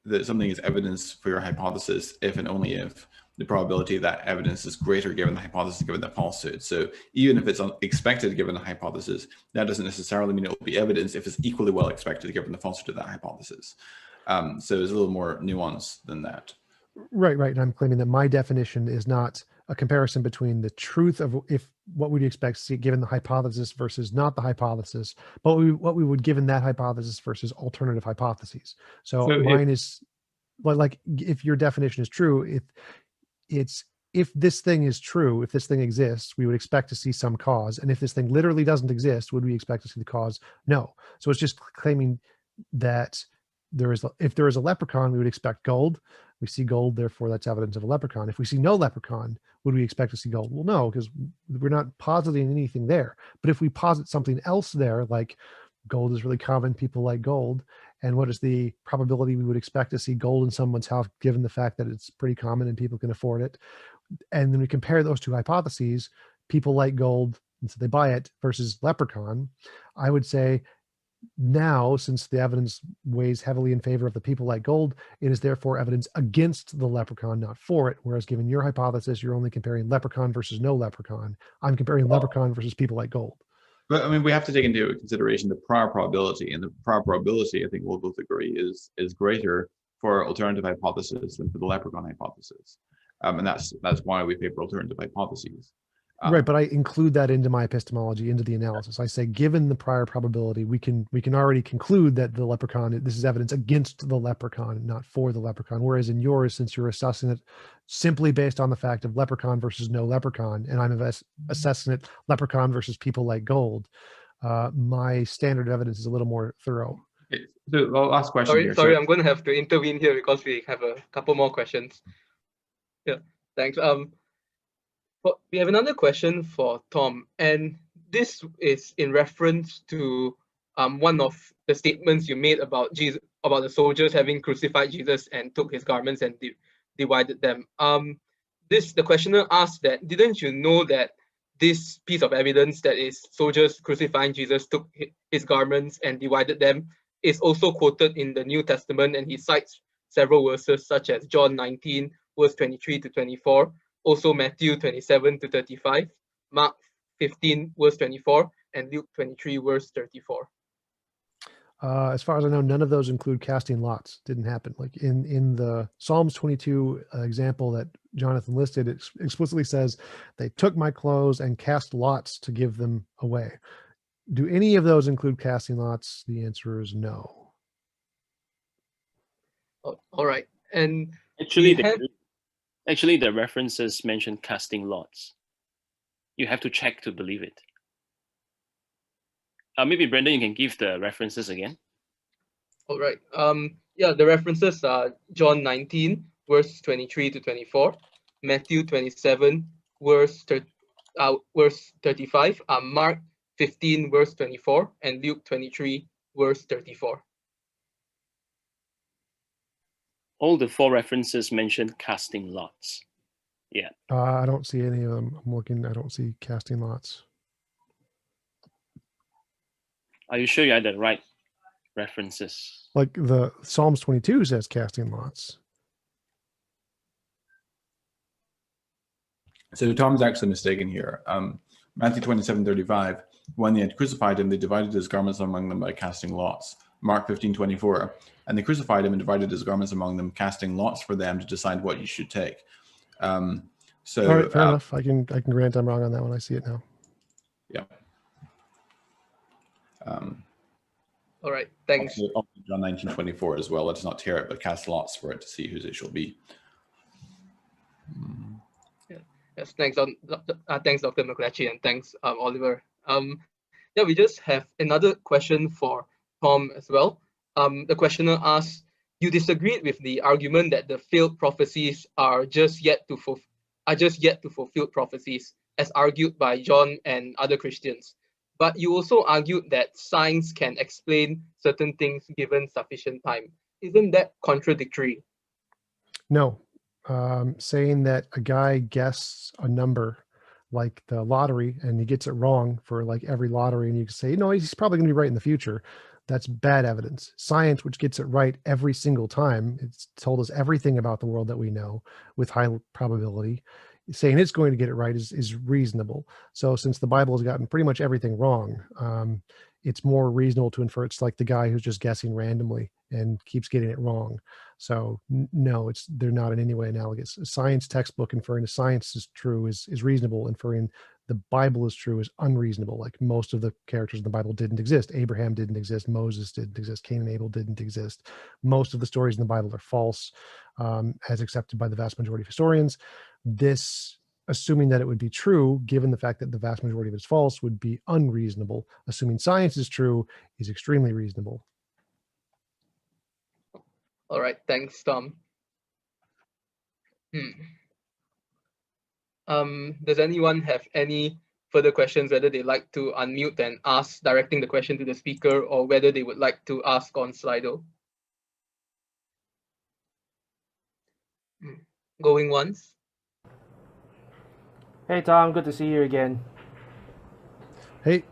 that something is evidence for your hypothesis if and only if the probability of that evidence is greater given the hypothesis given the falsehood. So even if it's expected given the hypothesis, that doesn't necessarily mean it will be evidence if it's equally well expected given the falsehood of that hypothesis. So there's a little more nuance than that. Right. And I'm claiming that my definition is not a comparison between the truth of what we'd expect to see given the hypothesis versus not the hypothesis, but what we would given that hypothesis versus alternative hypotheses. So mine is like if your definition is true, if this thing is true, if this thing exists, we would expect to see some cause. And if this thing literally doesn't exist, would we expect to see the cause? No. So it's just claiming that if there is a leprechaun, we would expect gold. We see gold, therefore that's evidence of a leprechaun. If we see no leprechaun, would we expect to see gold? Well, no, because we're not positing anything there. But if we posit something else there, like gold is really common, people like gold, and what is the probability we would expect to see gold in someone's house, given the fact that it's pretty common and people can afford it? And then we compare those two hypotheses, people like gold, and so they buy it, versus leprechaun. I would say now, since the evidence weighs heavily in favor of the people like gold, it is therefore evidence against the leprechaun, not for it. Whereas given your hypothesis, you're only comparing leprechaun versus no leprechaun. I'm comparing leprechaun versus people like gold. But I mean, we have to take into consideration the prior probability, and the prior probability, I think we'll both agree, is greater for alternative hypothesis than for the leprechaun hypothesis, and that's why we favor alternative hypotheses. Right, but I include that into my epistemology, into the analysis. I say, given the prior probability, we can already conclude that the leprechaun, this is evidence against the leprechaun, not for the leprechaun. Whereas in yours, since you're assessing it simply based on the fact of leprechaun versus no leprechaun, and I'm assessing it leprechaun versus people like gold, my standard of evidence is a little more thorough. Okay, so the last question here. Sorry, I'm going to have to intervene here because we have a couple more questions. Yeah, thanks. But we have another question for Tom, and this is in reference to one of the statements you made about Jesus, about the soldiers having crucified Jesus and took his garments and divided them. The questioner asked that, didn't you know that this piece of evidence, that is soldiers crucifying Jesus, took his garments and divided them, is also quoted in the New Testament, and he cites several verses such as John 19, verse 23 to 24, also Matthew 27 to 35, Mark 15, verse 24, and Luke 23, verse 34. As far as I know, none of those include casting lots. Didn't happen. Like in the Psalms 22 example that Jonathan listed, it explicitly says, they took my clothes and cast lots to give them away. Do any of those include casting lots? The answer is no. Oh, all right. And actually, the references mention casting lots. You have to check to believe it. Maybe Brendan, you can give the references again. All right. Yeah, the references are John 19, verse 23 to 24, Matthew 27, verse 35, Mark 15, verse 24, and Luke 23, verse 34. All the four references mention casting lots. Yeah. I don't see any of them. I'm looking. I don't see casting lots. Are you sure you had the right references? Like the Psalms 22 says casting lots. So Tom's actually mistaken here. Matthew 27:35, when they had crucified him, they divided his garments among them by casting lots. Mark 15:24, and they crucified him and divided his garments among them, casting lots for them to decide what you should take. So all right, fair enough. I can grant I'm wrong on that one. I see it now. Yeah. All right, thanks. Also John 19:24 as well. Let's not tear it, but cast lots for it to see whose it shall be. Yes, thanks, thanks, Dr. McLatchie, and thanks, Oliver. Yeah, we just have another question for Tom as well. The questioner asks, you disagreed with the argument that the failed prophecies are just yet to fulfill prophecies, as argued by John and other Christians. But you also argued that science can explain certain things given sufficient time. Isn't that contradictory? No. Saying that a guy guesses a number like the lottery and he gets it wrong for like every lottery, and you can say, no, he's probably going to be right in the future. That's bad evidence. Science, which gets it right every single time, it's told us everything about the world that we know with high probability. Saying it's going to get it right is reasonable. So since the Bible has gotten pretty much everything wrong, it's more reasonable to infer it's like the guy who's just guessing randomly and keeps getting it wrong. So no, they're not in any way analogous. A science textbook inferring the science is true is reasonable. Inferring the Bible is true is unreasonable. Like most of the characters in the Bible didn't exist. Abraham didn't exist. Moses didn't exist. Cain and Abel didn't exist. Most of the stories in the Bible are false, as accepted by the vast majority of historians. This, assuming that it would be true, given the fact that the vast majority of it is false, would be unreasonable. Assuming science is true is extremely reasonable. All right, thanks, Tom. Does anyone have any further questions, whether they like to unmute and ask, directing the question to the speaker, or whether they would like to ask on Slido? Going once. Hey Tom, good to see you again. Hey,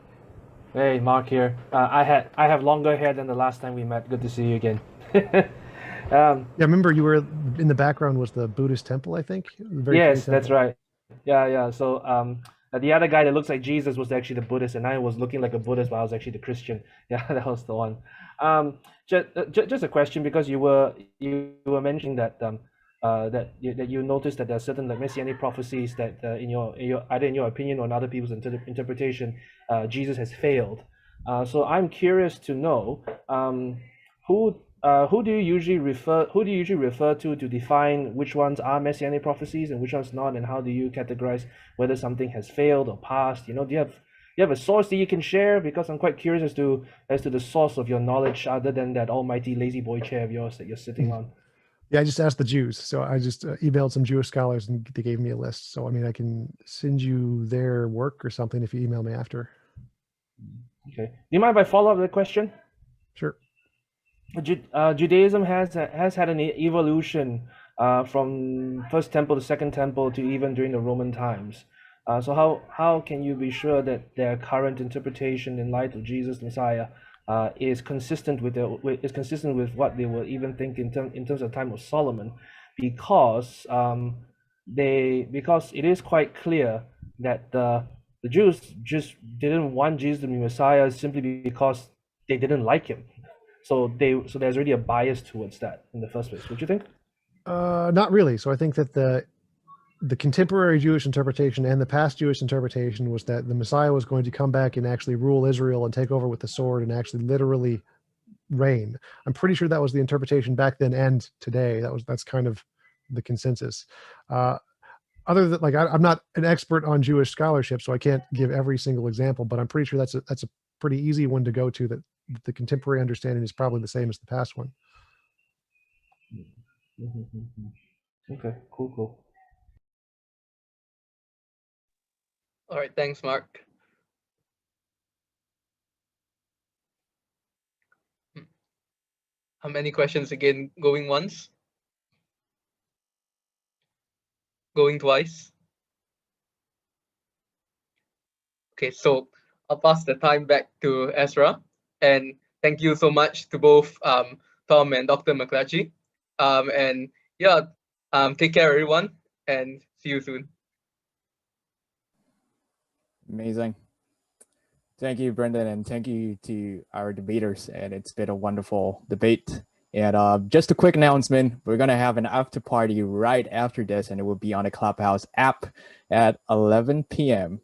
Hey, Mark here. I have longer hair than the last time we met. Good to see you again. yeah, remember you were in the background was the Buddhist temple, I think. The very Yes, pretty that's temple. right. Yeah. So the other guy that looks like Jesus was actually the Buddhist, and I was looking like a Buddhist, but I was actually the Christian. Yeah, that was the one. Just a question, because you were mentioning that that you noticed that there are certain like messianic prophecies that in your either in your opinion or in other people's interpretation, Jesus has failed. So I'm curious to know who do you usually refer to define which ones are messianic prophecies and which ones not, and how do you categorize whether something has failed or passed? Do you have a source that you can share? Because I'm quite curious as to the source of your knowledge, other than that almighty lazy boy chair of yours that you're sitting on. Yeah, I just asked the Jews. So I just emailed some Jewish scholars and they gave me a list. So, I mean, I can send you their work or something if you email me after. Okay. Do you mind if I follow up the question? Sure. Judaism has had an evolution from first temple to second temple to even during the Roman times. So how can you be sure that their current interpretation in light of Jesus Messiah is consistent with what they were even thinking in terms of time of Solomon? Because because it is quite clear that the Jews just didn't want Jesus to be Messiah simply because they didn't like him. So there's already a bias towards that in the first place. Would you think? Not really. So I think that the contemporary Jewish interpretation and the past Jewish interpretation was that the Messiah was going to come back and actually rule Israel and take over with the sword and actually literally reign. I'm pretty sure that was the interpretation back then and today. That's kind of the consensus. Other than like I'm not an expert on Jewish scholarship, so I can't give every single example, but I'm pretty sure that's a pretty easy one to go to, that the contemporary understanding is probably the same as the past one. Okay, cool. All right, thanks, Mark. How many questions again? Going once? Going twice? Okay, so I'll pass the time back to Ezra. And thank you so much to both Tom and Dr. McLatchie. And yeah, take care, everyone, and see you soon. Amazing. Thank you, Brendan, and thank you to our debaters. And it's been a wonderful debate. And just a quick announcement, we're going to have an after party right after this, and it will be on the Clubhouse app at 11 p.m.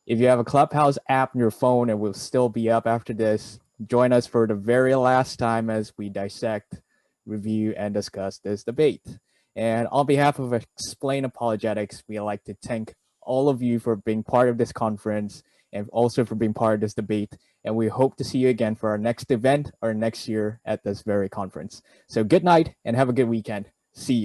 If you have a Clubhouse app on your phone, it will still be up after this. Join us for the very last time as we dissect, review, and discuss this debate. And on behalf of Explain Apologetics, we'd like to thank all of you for being part of this conference and also for being part of this debate. And we hope to see you again for our next event or next year at this very conference. So good night and have a good weekend. See you.